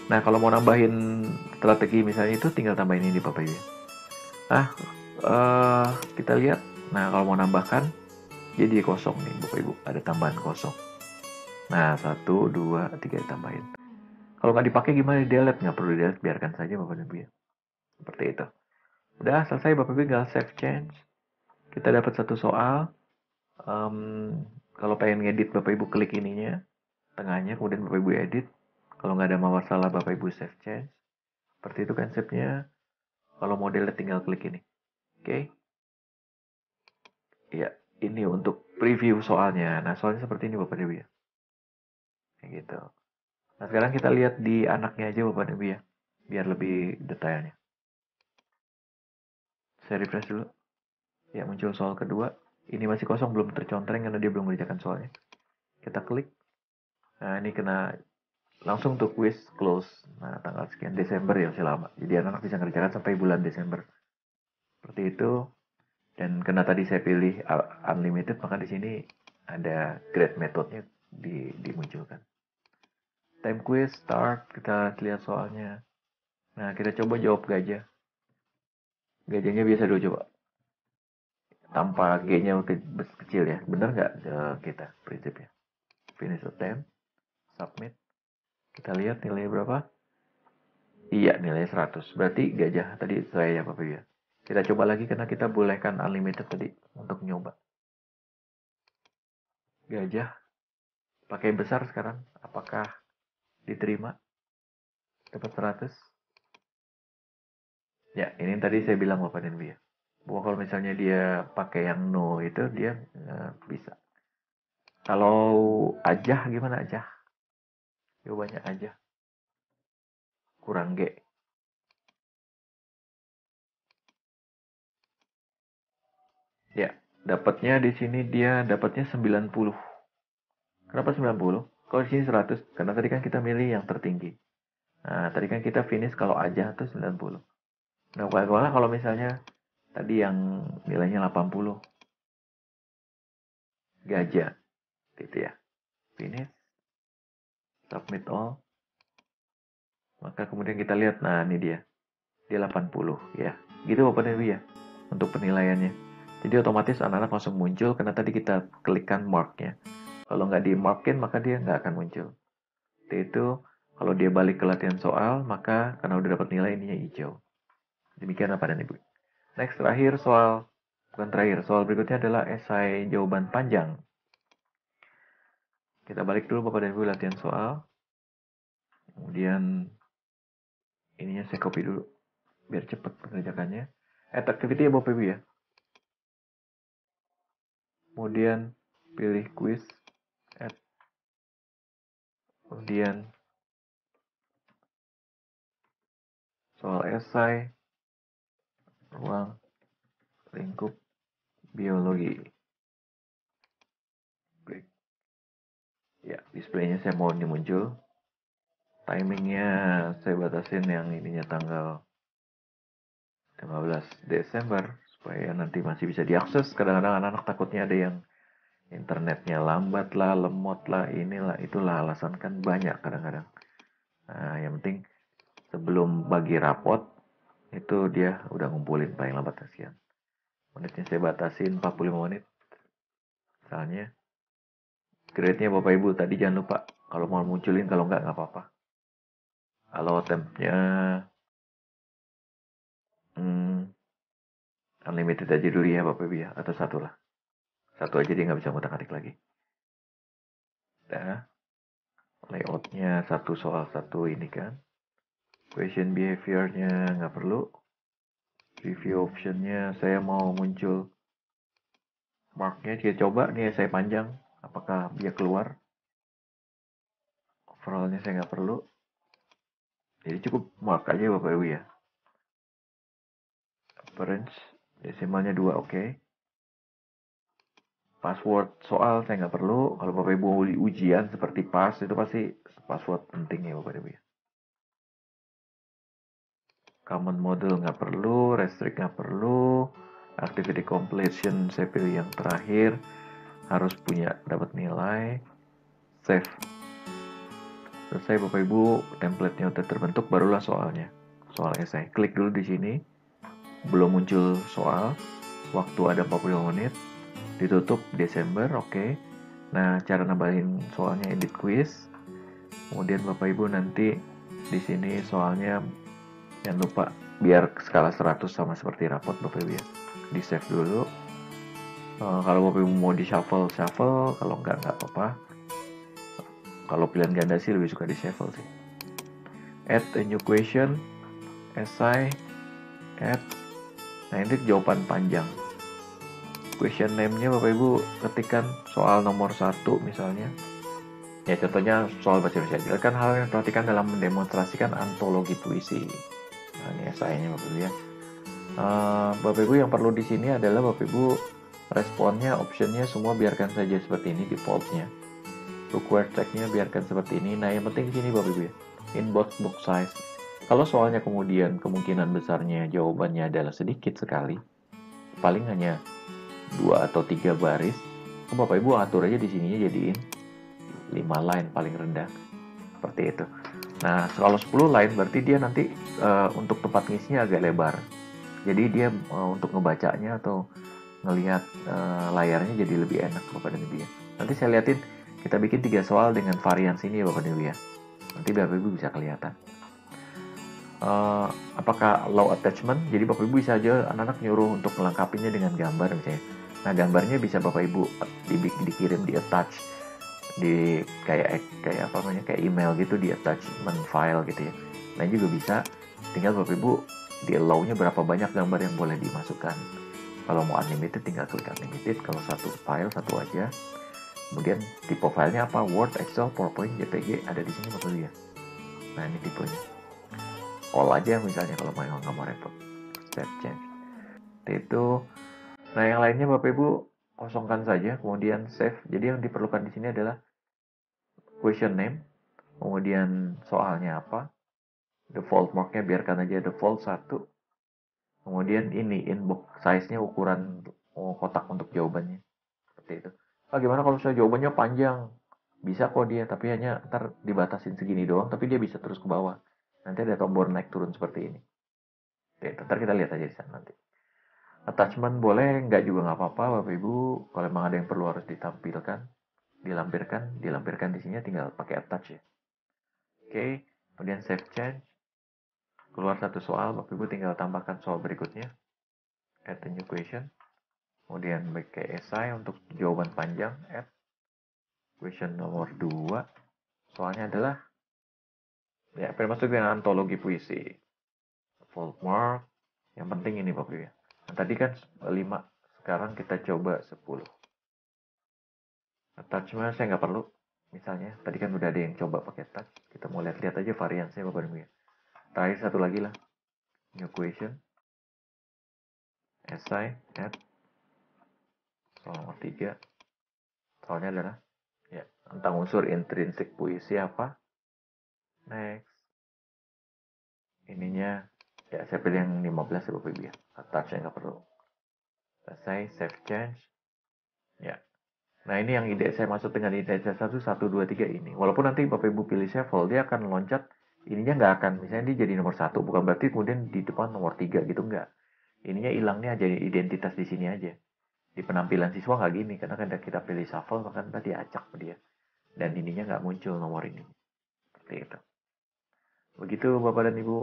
Nah, kalau mau nambahin strategi misalnya itu tinggal tambahin ini Bapak Ibu. Nah, kita lihat. Nah, kalau mau nambahkan jadi kosong nih Bapak Ibu, ada tambahan kosong. Nah, 1, 2, 3 ditambahin. Kalau nggak dipakai gimana? Delete, nggak perlu delete, biarkan saja Bapak Ibu ya. Seperti itu. Udah selesai Bapak Ibu, tinggal save change. Kita dapat satu soal. Kalau pengen ngedit Bapak Ibu klik ininya, tengahnya, kemudian Bapak Ibu edit. Kalau nggak ada masalah Bapak Ibu save change. Seperti itu konsepnya. Kalau mau delete tinggal klik ini. Oke. Ya, ini untuk preview soalnya. Nah, soalnya seperti ini Bapak Ibu ya. Kayak gitu. Nah, sekarang kita lihat di anaknya aja Bapak Ibu ya. Biar lebih detailnya. Saya refresh dulu. Ya, muncul soal kedua. Ini masih kosong, belum tercontreng karena dia belum mengerjakan soalnya. Kita klik. Nah, ini kena langsung tuh quiz close. Nah, tanggal sekian Desember ya, masih lama. Jadi anak-anak bisa mengerjakan sampai bulan Desember. Seperti itu. Dan karena tadi saya pilih unlimited, maka di sini ada grade methodnya dimunculkan. Time quiz start, kita lihat soalnya. Nah, kita coba jawab gajah. Gajahnya biasa dulu coba. Tanpa G-nya kecil ya. Benar nggak kita prinsipnya? Finish attempt, submit. Kita lihat nilainya berapa. Iya, nilainya 100. Berarti gajah tadi saya ya Bapak ya. Kita coba lagi karena kita bolehkan unlimited tadi untuk nyoba. Gajah pakai besar sekarang. Apakah diterima? Dapat 100. Ya, ini tadi saya bilang Bapak dan Ibu ya. Bahwa kalau misalnya dia pakai yang no itu dia bisa. Kalau ajah gimana ajah? Jawabannya ajah. Kurang G. Ya, dapatnya di sini dia dapatnya 90. Kenapa 90? Kalau di sini 100, karena tadi kan kita milih yang tertinggi. Nah, tadi kan kita finish kalau aja tuh 90. Nah, kalau misalnya tadi yang nilainya 80, gajah, gitu ya. finish, submit all. Maka kemudian kita lihat, nah ini dia 80 ya. Gitu Bapak dan Ibu ya, untuk penilaiannya. Jadi otomatis anak-anak langsung muncul karena tadi kita klikkan marknya. Kalau nggak di markin maka dia nggak akan muncul. Itu kalau dia balik ke latihan soal, maka karena udah dapat nilai ininya hijau. Demikian Bapak dan Ibu. Next, terakhir soal, bukan terakhir, soal berikutnya adalah esai jawaban panjang. Kita balik dulu Bapak dan Ibu latihan soal. Kemudian ininya saya copy dulu biar cepat pengerjakannya. Add activity ya Bapak Ibu ya. Kemudian pilih quiz, add. Kemudian soal esai, ruang, lingkup, biologi. Klik. Ya, displaynya saya mau ini muncul. Timingnya saya batasin yang ininya tanggal 15 Desember supaya nanti masih bisa diakses. Kadang-kadang anak-anak takutnya ada yang internetnya lambat lah, lemot lah, inilah, itulah alasan kan banyak kadang-kadang. Nah, yang penting sebelum bagi rapot itu dia udah ngumpulin paling lambat sekian. Menitnya saya batasin 45 menit. Misalnya grade-nya Bapak Ibu tadi jangan lupa kalau mau munculin, kalau nggak apa-apa. Kalau tempnya unlimited aja dulu ya Bapak Ibu ya, atau satu lah. Satu aja dia nggak bisa ngutak-atik lagi. Nah, layoutnya satu soal satu ini kan. Question behavior-nya nggak perlu. Review option-nya saya mau muncul mark-nya. Kita coba nih saya panjang. Apakah dia keluar? Overall-nya saya nggak perlu. Jadi cukup mark aja Bapak Ibu ya. Appearance, desimalnya 2 oke. Okay. Password soal saya nggak perlu. Kalau Bapak Ibu mau ujian seperti pas, itu pasti password penting ya Bapak Ibu ya. Common model nggak perlu, restrict nggak perlu, activity completion saya pilih yang terakhir, harus punya dapat nilai, save. Selesai Bapak Ibu, template-nya udah terbentuk, barulah soalnya. Soal esai. Klik dulu di sini, belum muncul soal, waktu ada 45 menit, ditutup Desember, oke. Okay. Nah, cara nambahin soalnya edit quiz. Kemudian Bapak Ibu nanti di sini soalnya jangan lupa biar skala 100 sama seperti rapot Bapak Ibu ya. Di save dulu. Kalau Bapak Ibu mau di shuffle, kalau nggak apa-apa. Kalau pilihan ganda sih lebih suka di shuffle sih. Add a new question, essay, add. Nah ini jawaban panjang. Question name-nya Bapak Ibu ketikkan soal nomor 1 misalnya. Ya contohnya soal bahasa Indonesia. Jelaskan hal yang perhatikan dalam mendemonstrasikan antologi puisi. Nah ini essay-nya Bapak Ibu ya. Bapak Ibu yang perlu di sini adalah Bapak Ibu responnya, optionnya semua biarkan saja seperti ini defaultnya. Required text-nya biarkan seperti ini. Nah yang penting di sini Bapak Ibu ya, inbox box size. Kalau soalnya kemudian kemungkinan besarnya jawabannya adalah sedikit sekali, paling hanya 2 atau 3 baris, Bapak Ibu atur aja di sininya jadiin 5 line paling rendah. Seperti itu. Nah, kalau 10 line berarti dia nanti untuk tempat ngisinya agak lebar. Jadi dia untuk ngebacanya atau ngelihat layarnya jadi lebih enak Bapak dan Ibu ya. Nanti saya liatin kita bikin 3 soal dengan varian sini ya Bapak dan Ibu ya. Nanti Bapak Ibu bisa kelihatan. Apakah low attachment? Jadi Bapak Ibu bisa aja anak-anak nyuruh untuk melengkapinya dengan gambar misalnya. Nah gambarnya bisa Bapak Ibu dikirim di attach di kayak apa namanya kayak email gitu di attachment file gitu ya. Nah juga bisa tinggal Bapak Ibu di allow-nya berapa banyak gambar yang boleh dimasukkan. Kalau mau unlimited tinggal klik unlimited. Kalau satu file satu aja. Kemudian tipe filenya apa? Word, Excel, PowerPoint, JPG ada di sini Bapak Ibu ya. Nah ini tipenya. All aja misalnya kalau mau nggak mau repot. Step change. Itu. Nah yang lainnya Bapak Ibu kosongkan saja. Kemudian save. Jadi yang diperlukan di sini adalah question name. Kemudian soalnya apa. Default marknya biarkan aja default 1. Kemudian ini inbox size-nya ukuran kotak untuk jawabannya. Seperti itu. Gimana kalau saya jawabannya panjang? Bisa kok dia, tapi hanya ntar dibatasin segini doang, tapi dia bisa terus ke bawah. Nanti ada tombol naik turun seperti ini. Oke, ntar kita lihat aja di sana nanti. Attachment boleh, nggak juga nggak apa-apa, Bapak Ibu. Kalau memang ada yang perlu harus ditampilkan, dilampirkan di sini tinggal pakai attach ya. Oke, kemudian save change. Keluar satu soal, Bapak Ibu tinggal tambahkan soal berikutnya. Add a new question. Kemudian pakai essay untuk jawaban panjang, add. Question nomor 2. Soalnya adalah, ya, termasuk dengan antologi puisi. Full mark. Yang penting ini Bapak Ibu ya. Nah, tadi kan 5, sekarang kita coba 10. Attachment saya nggak perlu. Misalnya, tadi kan udah ada yang coba pakai touch. Kita mau lihat-lihat aja variansinya Bapak Ibu ya. Terakhir satu lagi lah. New question. Essay, add. Soal nomor 3. Soalnya adalah, ya, tentang unsur intrinsik puisi apa. Next. Ininya, ya saya pilih yang 15 ya Bapak Ibu ya. Attachnya nggak perlu. Selesai, save change. Ya. Nah ini yang ide saya maksud dengan ide saya 1, 2, 3 ini. Walaupun nanti Bapak Ibu pilih shuffle, dia akan loncat, ininya nggak akan, misalnya dia jadi nomor 1, bukan berarti kemudian di depan nomor 3 gitu, nggak. Ininya hilangnya aja, identitas di sini aja. Di penampilan siswa nggak gini, karena kan kita pilih shuffle, maka tadi acak dia. Dan ininya nggak muncul nomor ini. Seperti itu. Begitu Bapak dan Ibu,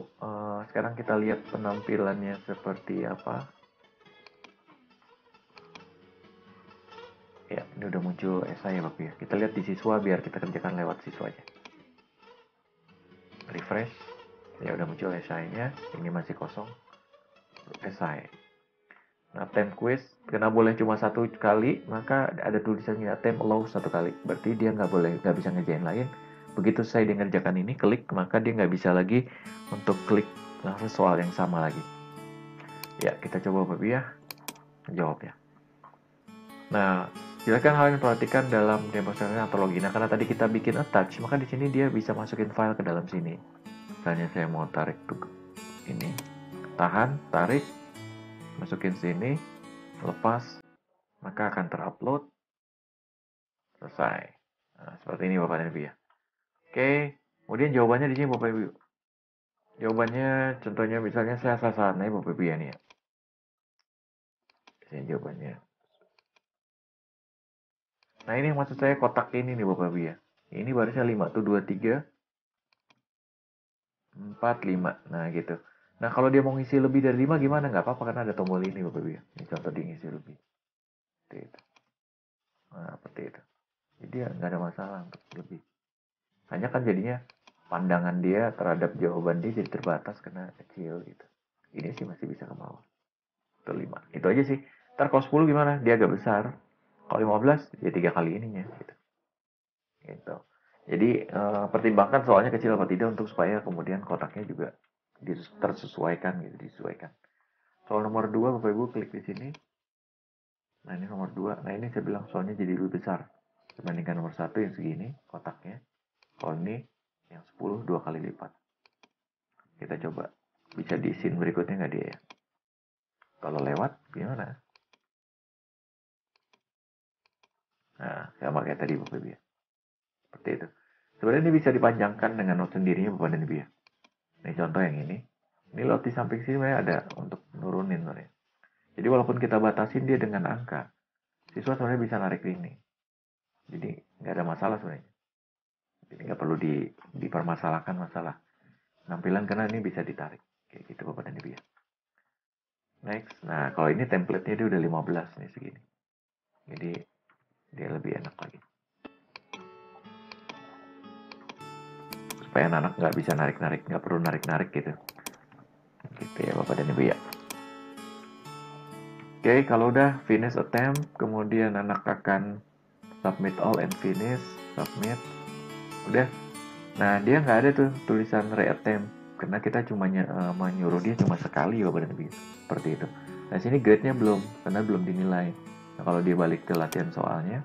sekarang kita lihat penampilannya seperti apa. Ya, ini udah muncul esai ya Bapak ya. Kita lihat di siswa biar kita kerjakan lewat siswa aja. Refresh. Ya udah muncul esainya. Ini masih kosong. Esai. Nah, attempt quiz. Karena boleh cuma 1 kali, maka ada tulisannya attempt allow 1 kali. Berarti dia nggak bisa ngerjain lain. Begitu saya ngerjakan ini, klik, maka dia nggak bisa lagi untuk klik soal yang sama lagi. Ya, kita coba Bapak ya. Jawab ya. Nah, silakan hal yang perhatikan dalam demonstrasi antologi. Nah, karena tadi kita bikin attach, maka di sini dia bisa masukin file ke dalam sini. Misalnya saya mau tarik tuh ini, tahan, tarik, masukin sini, lepas, maka akan terupload, selesai. Nah, seperti ini Bapak dan Ibu ya. Oke, kemudian jawabannya di sini Bapak Ibu. Jawabannya contohnya misalnya saya sasaran ya Bapak Ibu ya nih ya. Ini jawabannya. Nah ini yang maksud saya kotak ini nih Bapak Ibu ya. Ini barisnya 5 tuh 2, 3, 4, 5. Nah gitu. Nah kalau dia mau ngisi lebih dari 5 gimana? Nggak apa-apa karena ada tombol ini Bapak Ibu ya. Ini contoh dia ngisi lebih. Seperti itu. Nah seperti itu. Jadi ya nggak ada masalah untuk lebih. Hanya kan jadinya pandangan dia terhadap jawaban dia jadi terbatas karena kecil gitu. Ini sih masih bisa ke bawah. Itu 5. Itu aja sih. Ntar kalau 10 gimana? Dia agak besar. Kalau 15 ya 3 kali ininya gitu. Gitu. Jadi pertimbangkan soalnya kecil apa tidak untuk supaya kemudian kotaknya juga tersesuaikan gitu, disesuaikan. Soal nomor 2 Bapak Ibu klik di sini. Nah, ini nomor 2. Nah, ini saya bilang soalnya jadi lebih besar dibandingkan nomor 1 yang segini kotaknya. Kalau ini yang 10 2 kali lipat. Kita coba. Bisa di scene berikutnya nggak dia ya? Kalau lewat gimana? Nah, sama kayak tadi Bapak Ibu ya. Seperti itu. Sebenarnya ini bisa dipanjangkan dengan note sendirinya Bapak dan Ibu ya. Ini contoh yang ini. Ini lot di samping sini sebenarnya ada untuk nurunin sebenarnya. Jadi walaupun kita batasin dia dengan angka, siswa sebenarnya bisa narik ini. Jadi nggak ada masalah sebenarnya. Jadi nggak perlu dipermasalahkan masalah penampilan karena ini bisa ditarik. Kayak gitu Bapak dan Ibu ya. Next. Nah kalau ini template-nya dia udah 15 nih segini. Jadi dia lebih enak lagi. Supaya anak-anak nggak bisa narik-narik, nggak perlu narik-narik gitu. Gitu ya Bapak dan Ibu ya. Oke, kalau udah finish attempt, kemudian anak akan submit all and finish, submit. Udah. Nah, dia nggak ada tuh tulisan reattempt karena kita cuma menyuruh dia cuma sekali Bapak dan Ibu. Seperti itu. Nah, sini grade-nya belum karena belum dinilai. Nah, kalau dia balik ke latihan soalnya,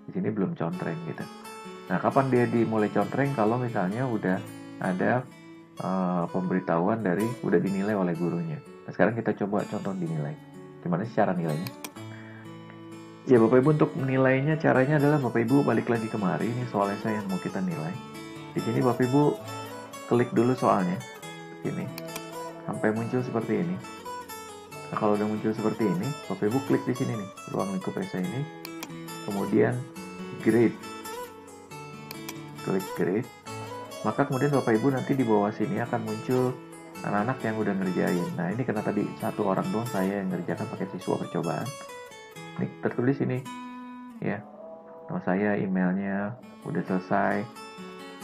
di sini belum contreng gitu. Nah, kapan dia dimulai contreng? Kalau misalnya udah ada pemberitahuan dari udah dinilai oleh gurunya. Nah, sekarang kita coba contoh dinilai. Gimana sih cara nilainya? Ya Bapak Ibu, untuk menilainya caranya adalah Bapak Ibu balik lagi kemari, ini soalnya saya yang mau kita nilai. Di sini Bapak Ibu klik dulu soalnya, sini, sampai muncul seperti ini. Nah kalau udah muncul seperti ini, Bapak Ibu klik di sini nih, ruang lingkup essay ini, kemudian grade, klik grade, maka kemudian Bapak Ibu nanti di bawah sini akan muncul anak-anak yang udah ngerjain. Nah ini karena tadi satu orang doang saya yang ngerjakan pakai siswa percobaan. Ini tertulis ini, ya, nama saya, emailnya, udah selesai,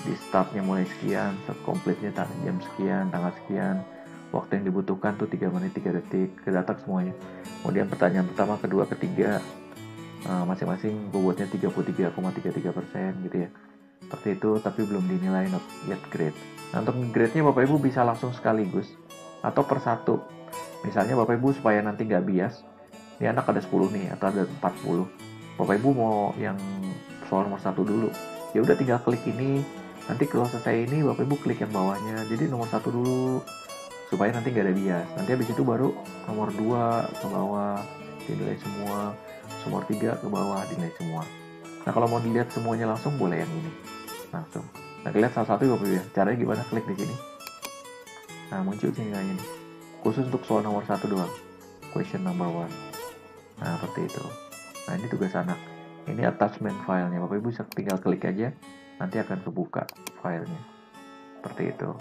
di startnya mulai sekian, start komplitnya jam sekian, tanggal sekian, waktu yang dibutuhkan tuh 3 menit 3 detik, kedatak semuanya. Kemudian pertanyaan pertama, kedua, ketiga, masing-masing bobotnya 33,33% gitu ya. Seperti itu, tapi belum dinilai, not yet grade. Nah untuk grade-nya Bapak Ibu bisa langsung sekaligus atau per satu. Misalnya Bapak Ibu supaya nanti nggak bias, ini anak ada 10 nih atau ada 40. Bapak Ibu mau yang soal nomor 1 dulu. Ya udah tinggal klik ini. Nanti kalau selesai ini Bapak Ibu klik yang bawahnya. Jadi nomor 1 dulu supaya nanti nggak ada bias. Nanti habis itu baru nomor 2 ke bawah dinilai semua. Nomor 3 ke bawah dinilai semua. Nah kalau mau dilihat semuanya langsung boleh yang ini. Langsung. Nah lihat salah satu Bapak Ibu ya. Caranya gimana? Klik di sini. Nah muncul sini nilainya nih. Khusus untuk soal nomor 1 doang. Question number 1. Nah seperti itu. Nah ini tugas anak. Ini attachment filenya. Bapak Ibu bisa tinggal klik aja, nanti akan kebuka filenya. Seperti itu.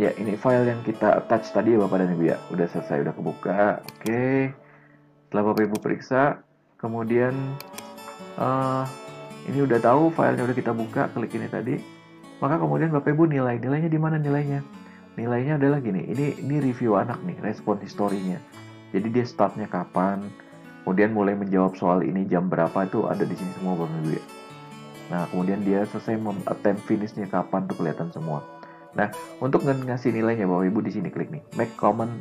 Ya ini file yang kita attach tadi ya Bapak dan Ibu ya. Udah selesai, udah kebuka. Oke. Setelah Bapak Ibu periksa, kemudian ini udah tahu filenya udah kita buka, klik ini tadi. Maka kemudian Bapak Ibu nilainya di mana nilainya? Nilainya adalah gini, ini review anak nih, respon historinya. Jadi dia startnya kapan, kemudian mulai menjawab soal ini jam berapa, itu ada di sini semua Bapak Ibu ya. Nah, kemudian dia selesai attempt finishnya kapan, tuh kelihatan semua. Nah, untuk ngasih nilainya Bapak Ibu di sini klik nih, make comment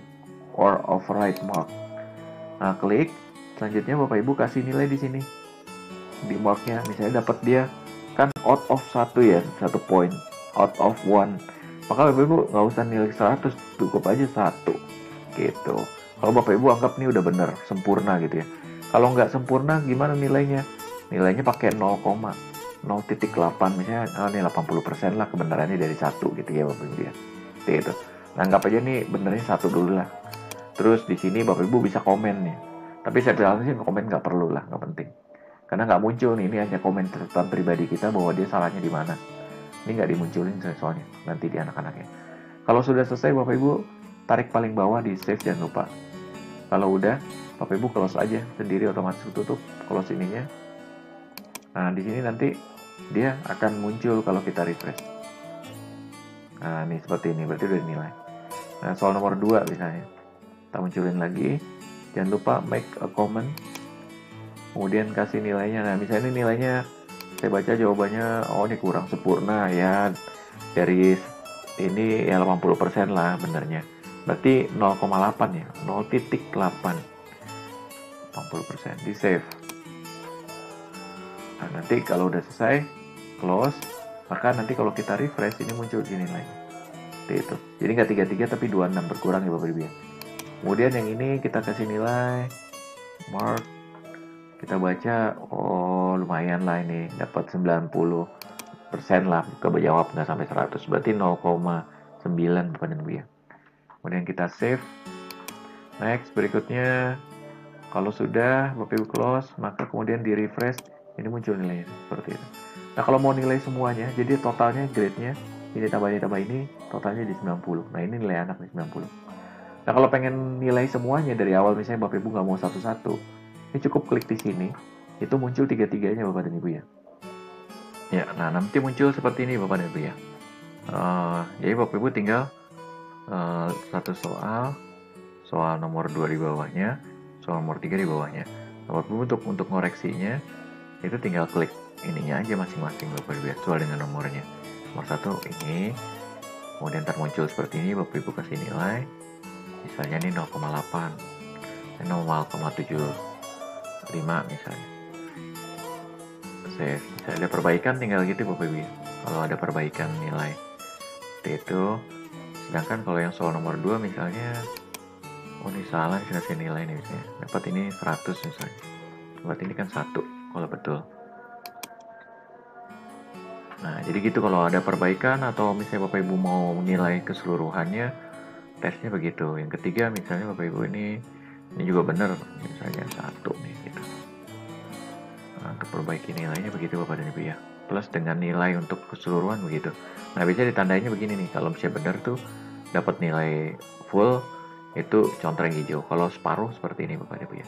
or override mark. Nah, klik, selanjutnya Bapak Ibu kasih nilai di sini. Di marknya, misalnya dapat dia kan out of 1 ya, 1 poin, out of 1. Maka Bapak Ibu nggak usah nilai 100, cukup aja 1 gitu. Kalau Bapak Ibu anggap nih udah bener, sempurna gitu ya. Kalau nggak sempurna gimana nilainya? Nilainya pakai 0,0.8 misalnya, ini 80% lah kebenarannya dari 1 gitu ya Bapak Ibu ya. Gitu. Nah, anggap aja nih benernya 1 dulu lah. Terus di sini Bapak Ibu bisa komen nih. Tapi saya bilang sih komen nggak perlu lah, nggak penting. Karena nggak muncul nih, ini hanya komen catatan pribadi kita bahwa dia salahnya di mana. Ini nggak dimunculin soalnya nanti di anak-anaknya. Kalau sudah selesai Bapak Ibu tarik paling bawah di save, jangan lupa. Kalau udah Bapak Ibu close aja sendiri, otomatis tutup close ininya. Nah di sini nanti dia akan muncul kalau kita refresh. Nah ini seperti ini, berarti udah dinilai. Nah soal nomor 2 misalnya kita munculin lagi, jangan lupa make a comment, kemudian kasih nilainya. Nah misalnya ini nilainya saya baca jawabannya, oh ini kurang sempurna ya, dari ini ya 80% lah benernya, berarti 0,8 ya, 0.8, 80%, di save. Nah nanti kalau udah selesai close, maka nanti kalau kita refresh ini muncul di nilai itu. Jadi nggak 33 tapi 26, berkurang ya Bapak Ibu ya. Kemudian yang ini kita kasih nilai mark, kita baca, oh lumayan lah ini, dapat 90% lah, kejawab nggak sampai 100, berarti 0,9 Bapak dan Ibu ya. Kemudian kita save. Next, berikutnya kalau sudah Bapak Ibu close, maka kemudian di refresh, ini muncul nilainya seperti itu. Nah kalau mau nilai semuanya, jadi totalnya grade-nya ini tambah ini totalnya di 90. Nah ini nilai anak di 90. Nah kalau pengen nilai semuanya dari awal, misalnya Bapak Ibu nggak mau satu-satu, ini cukup klik di sini, itu muncul tiga-tiganya Bapak dan Ibu ya. Ya, nah nanti muncul seperti ini Bapak dan Ibu ya. Jadi Bapak Ibu tinggal satu soal nomor 2 di bawahnya, soal nomor 3 di bawahnya. Nah, Bapak Ibu untuk ngoreksinya itu tinggal klik ininya aja masing-masing Bapak Ibu ya, sesuai dengan nomornya. Nomor 1 ini, kemudian ntar muncul seperti ini, Bapak Ibu kasih nilai, misalnya ini 0,8, 0,75 misalnya. Saya ada perbaikan tinggal gitu Bapak Ibu ya, kalau ada perbaikan nilai seperti itu. Sedangkan kalau yang soal nomor 2 misalnya, Oh ini salah, dikasih nilai nih misalnya. Dapat ini 100 misalnya. Dapat ini kan 1 kalau betul. Nah, jadi gitu kalau ada perbaikan atau misalnya Bapak Ibu mau menilai keseluruhannya, tesnya begitu. Yang ketiga misalnya Bapak Ibu ini juga benar, misalnya 1 nih gitu. Nah, untuk perbaiki nilainya begitu Bapak dan Ibu ya. Plus dengan nilai untuk keseluruhan begitu. Nah, biasanya ditandainya begini nih, kalau misalnya benar tuh dapat nilai full itu contreng hijau. Kalau separuh seperti ini Bapak dan Ibu ya.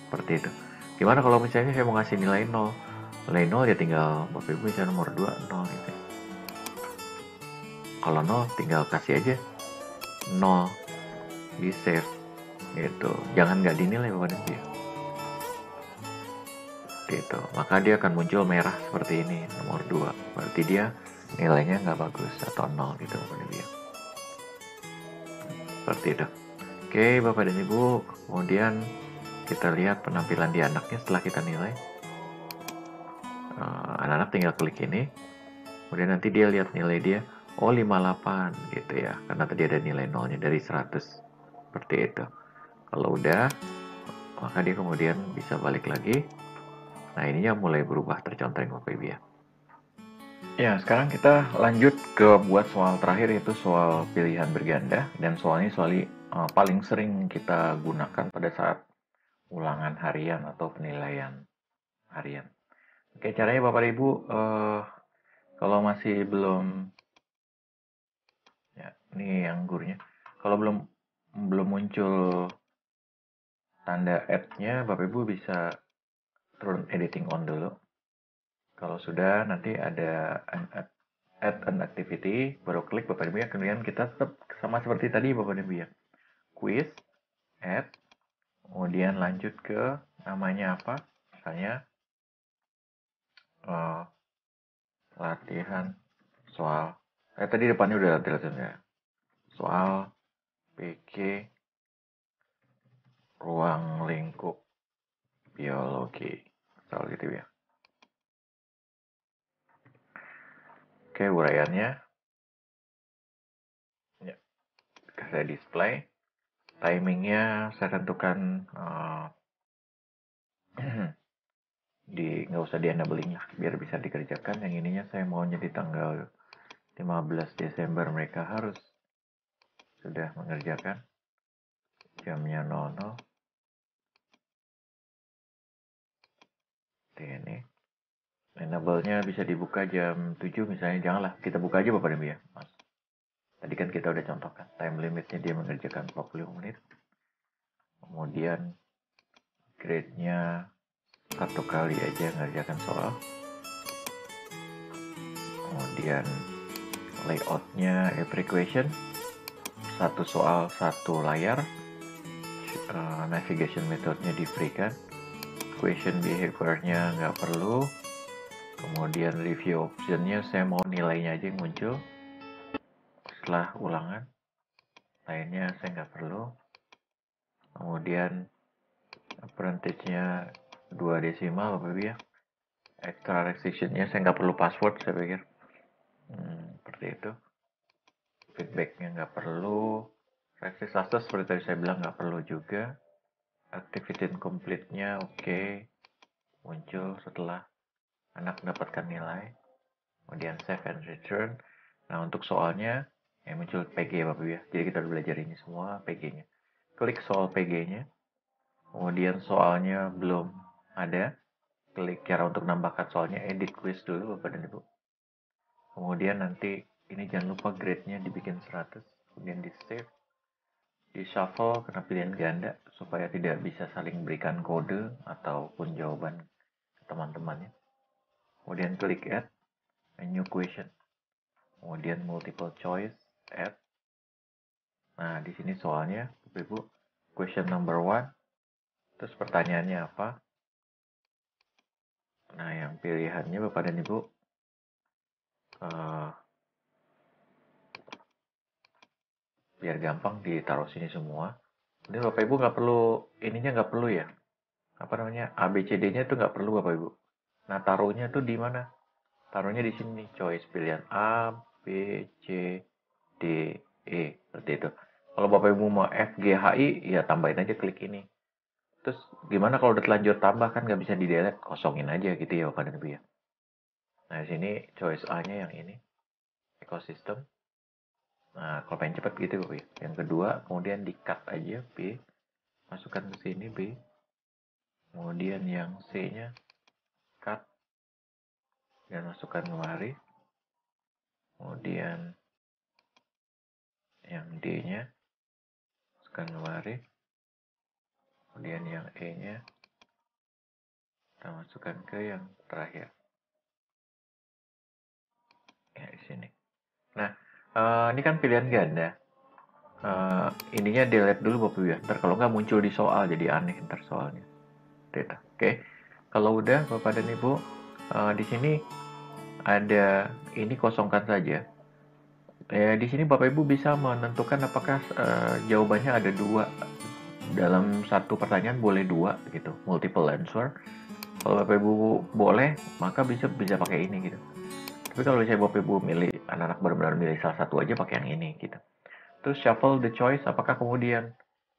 Seperti itu. Gimana kalau misalnya saya mau ngasih nilai 0? Nilai 0 ya tinggal Bapak Ibu misalnya nomor 2 0 gitu. Kalau 0 tinggal kasih aja 0 di save gitu. Jangan nggak dinilai Bapak dan Ibu ya. Gitu. Maka dia akan muncul merah seperti ini, nomor 2. Berarti dia nilainya nggak bagus atau 0 gitu Bapak dan Ibu ya. Seperti itu. Oke Bapak dan Ibu, kemudian kita lihat penampilan di anaknya setelah kita nilai. Anak-anak tinggal klik ini, kemudian nanti dia lihat nilai dia, oh 58 gitu ya, karena tadi ada nilai nolnya dari 100. Seperti itu. Kalau udah, maka dia kemudian bisa balik lagi. Nah ininya mulai berubah tercontreng Bapak Ibu ya. Ya, sekarang kita lanjut ke buat soal terakhir, yaitu soal pilihan berganda. Dan soal ini paling sering kita gunakan pada saat ulangan harian atau penilaian harian. Oke, caranya Bapak Ibu, kalau masih belum, ya ini yang gurunya, kalau belum muncul tanda add-nya, Bapak Ibu bisa turun editing on dulu. Kalau sudah, nanti ada add an activity, baru klik Bapak Ibu ya. Kemudian kita tetap sama seperti tadi Bapak Ibu ya. Quiz, add, kemudian lanjut ke namanya apa. Misalnya latihan soal. Tadi depannya udah latihan ya. Soal PG ruang lingkup biologi. Soal gitu ya. Oke, uraiannya. Ya, saya display. Timingnya saya tentukan nggak usah di enabling lah, biar bisa dikerjakan. Yang ininya saya maunya di tanggal 15 Desember mereka harus sudah mengerjakan. Jamnya 00. Ini. Enable-nya bisa dibuka jam 7 misalnya. Janganlah, kita buka aja Bapak Ibu ya. Mas. Tadi kan kita udah contohkan. Time limitnya dia mengerjakan 45 menit. Kemudian grade-nya 1 kali aja mengerjakan soal. Kemudian layout-nya every question. 1 soal, 1 layar. Navigation methodenya di free kan. Question behavior-nya nggak perlu. Kemudian review option-nya saya mau nilainya aja yang muncul setelah ulangan. Lainnya saya nggak perlu. Kemudian percentage-nya 2 desimal Bapak Ibu ya. Extra restriction-nya saya nggak perlu password saya pikir. Seperti itu. Feedback-nya nggak perlu. Restrict status seperti tadi saya bilang nggak perlu juga. Activity complete-nya oke. Muncul setelah anak mendapatkan nilai. Kemudian save and return. Nah untuk soalnya yang muncul PG Bapak Ibu ya. Jadi kita udah belajar ini semua PG-nya. Klik soal PG-nya. Kemudian soalnya belum ada. Klik cara untuk nambahkan soalnya, edit quiz dulu Bapak dan Ibu. Kemudian nanti ini jangan lupa grade-nya dibikin 100. Kemudian di save. Di shuffle kena pilihan ganda supaya tidak bisa saling berikan kode ataupun jawaban ke teman-temannya. Kemudian klik add a new question. Kemudian multiple choice add. Nah, di sini soalnya Bapak Ibu question number 1. Terus pertanyaannya apa? Nah, yang pilihannya Bapak dan Ibu biar gampang ditaruh sini semua. Ini Bapak Ibu nggak perlu, ininya nggak perlu ya. Apa namanya? ABCD-nya itu nggak perlu Bapak Ibu. Nah, taruhnya tuh di mana? Taruhnya di sini, choice pilihan A, B, C, D, E. Seperti itu. Kalau Bapak Ibu mau FGHI, ya tambahin aja klik ini. Terus gimana kalau udah telanjur tambah kan nggak bisa di delete, kosongin aja gitu ya Bapak dan Ibu ya. Nah, di sini choice A-nya yang ini, ekosistem. Nah, kalau pengen cepet gitu Bapak ya. Yang kedua, kemudian di cut aja B, masukkan ke sini B. Kemudian yang C-nya cut dan masukkan kemari. Kemudian yang D-nya masukkan kemari. Kemudian yang E-nya kita masukkan ke yang terakhir. Ya, di sini. Nah, ini kan pilihan ganda. Ininya delete dulu Bapak ya. Ntar kalau nggak muncul di soal jadi aneh ntar soalnya. Data. Oke. Kalau udah Bapak dan Ibu, di sini ada ini kosongkan saja. Di sini Bapak Ibu bisa menentukan apakah jawabannya ada dua dalam satu pertanyaan, boleh dua gitu, multiple answer. Kalau Bapak Ibu boleh, maka bisa pakai ini gitu. Tapi kalau misalnya Bapak Ibu milih, anak-anak benar-benar milih salah satu aja, pakai yang ini gitu. Terus shuffle the choice, apakah kemudian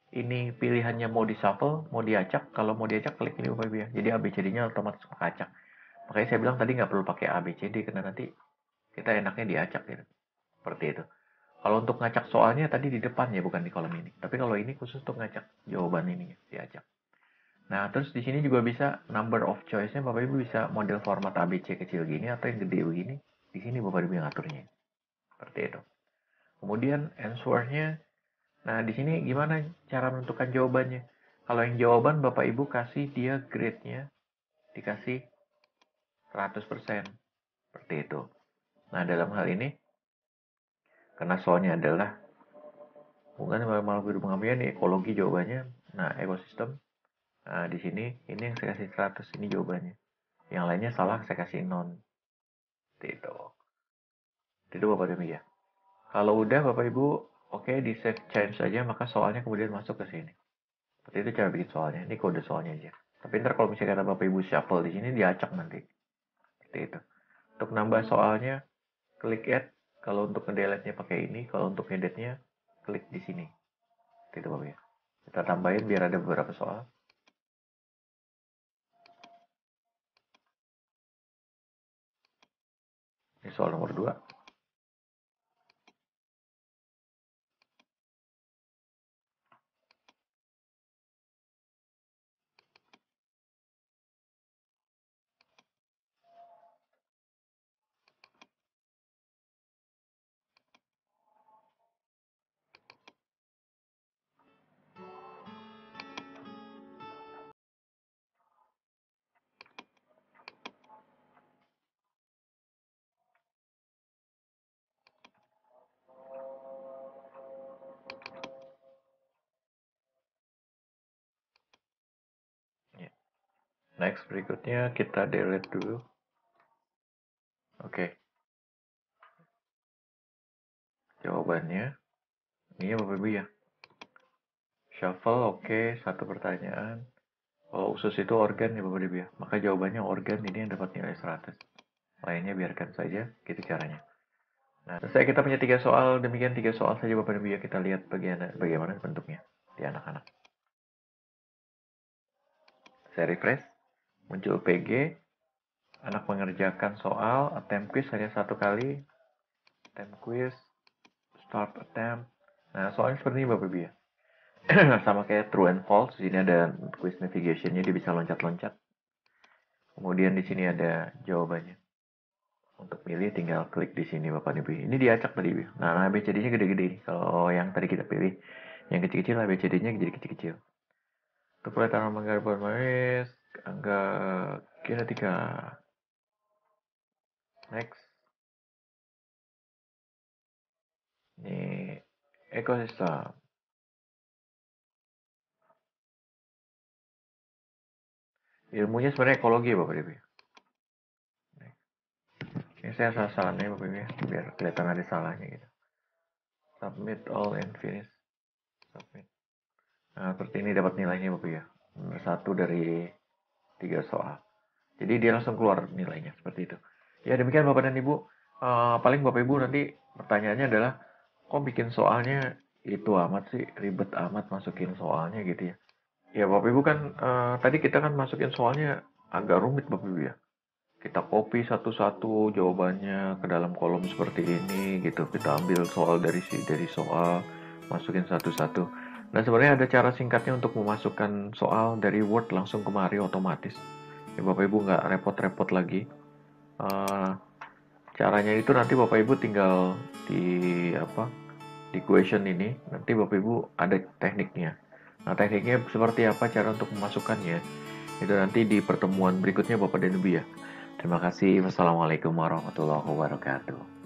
ini pilihannya mau di shuffle, mau diacak? Kalau mau diacak, klik ini Bapak Ibu ya. Jadi ABCD-nya otomatis acak. Makanya saya bilang tadi nggak perlu pakai ABCD, karena nanti kita enaknya diacak gitu. Seperti itu. Kalau untuk ngacak soalnya tadi di depan ya, bukan di kolom ini. Tapi kalau ini khusus untuk ngacak jawaban ini ya, diacak. Nah, terus di sini juga bisa number of choice-nya Bapak Ibu bisa model format ABC kecil gini atau yang gede begini. Di sini Bapak Ibu yang ngaturnya. Seperti itu. Kemudian answer-nya. Nah, di sini gimana cara menentukan jawabannya? Kalau yang jawaban Bapak Ibu kasih dia grade-nya dikasih 100%. Seperti itu. Nah, dalam hal ini karena soalnya adalah hubungan malah hidup pengabdian ekologi jawabannya. Nah, ekosistem. Nah, di sini ini yang saya kasih 100 ini jawabannya. Yang lainnya salah saya kasih non. Itu. Itu Bapak Ibu ya. Kalau udah Bapak Ibu, oke di save change saja maka soalnya kemudian masuk ke sini. Seperti itu cara bikin soalnya. Ini kode soalnya aja. Tapi ntar kalau misalnya kata Bapak Ibu shuffle di sini diacak nanti. Seperti itu. Untuk nambah soalnya, klik add. Kalau untuk ngedelete-nya pakai ini, kalau untuk edit-nya klik di sini. Seperti itu Bapak ya. Kita tambahin biar ada beberapa soal. Ini soal nomor 2. Ya. Next, berikutnya kita delete dulu. Oke. Jawabannya, ini ya Bapak Ibu ya. Shuffle, oke. Satu pertanyaan. Kalau usus itu organ ya Bapak Ibu ya. Maka jawabannya organ ini yang dapat nilai 100. Lainnya biarkan saja. Gitu caranya. Nah, selesai kita punya 3 soal. Demikian 3 soal saja Bapak Ibu ya. Kita lihat bagaimana bentuknya di anak-anak. Saya refresh. Muncul PG. Anak mengerjakan soal. Attempt quiz hanya 1 kali. Attempt quiz. Start attempt. Nah, soalnya seperti ini Bapak Ibu ya. Sama kayak true and false. Di sini ada quiz navigation-nya, dia bisa loncat-loncat. Kemudian di sini ada jawabannya. Untuk pilih tinggal klik di sini Bapak Ibu. Ini diacak tadi. Nah, ABCD-nya gede-gede. Kalau yang tadi kita pilih yang kecil-kecil, ABCD-nya jadi kecil-kecil. Untuk peletaran menggambar manis, angka kinetika. Next. Ini ekosistem. Ilmunya sebenarnya ekologi Bapak Ibu. Ini saya salah-salah nih Bapak Ibu ya, biar kelihatan ada salahnya gitu. Submit all and finish. Submit. Nah, seperti ini dapat nilainya Bapak ya. Nomor 1 dari 3 soal. Jadi dia langsung keluar nilainya seperti itu. Ya demikian Bapak dan Ibu. Paling Bapak Ibu nanti pertanyaannya adalah kok bikin soalnya Itu amat sih, ribet amat masukin soalnya gitu ya. Ya Bapak Ibu kan, tadi kita kan masukin soalnya agak rumit Bapak Ibu ya. Kita copy satu-satu jawabannya ke dalam kolom seperti ini gitu. Kita ambil soal dari soal, masukin satu-satu. Nah sebenarnya ada cara singkatnya untuk memasukkan soal dari Word langsung kemari otomatis. Ya Bapak Ibu nggak repot-repot lagi. Eh, Caranya itu nanti Bapak Ibu tinggal di apa di question ini nanti Bapak Ibu ada tekniknya. Nah tekniknya seperti apa cara untuk memasukkannya itu nanti di pertemuan berikutnya Bapak dan Ibu ya. Terima kasih. Wassalamualaikum warahmatullahi wabarakatuh.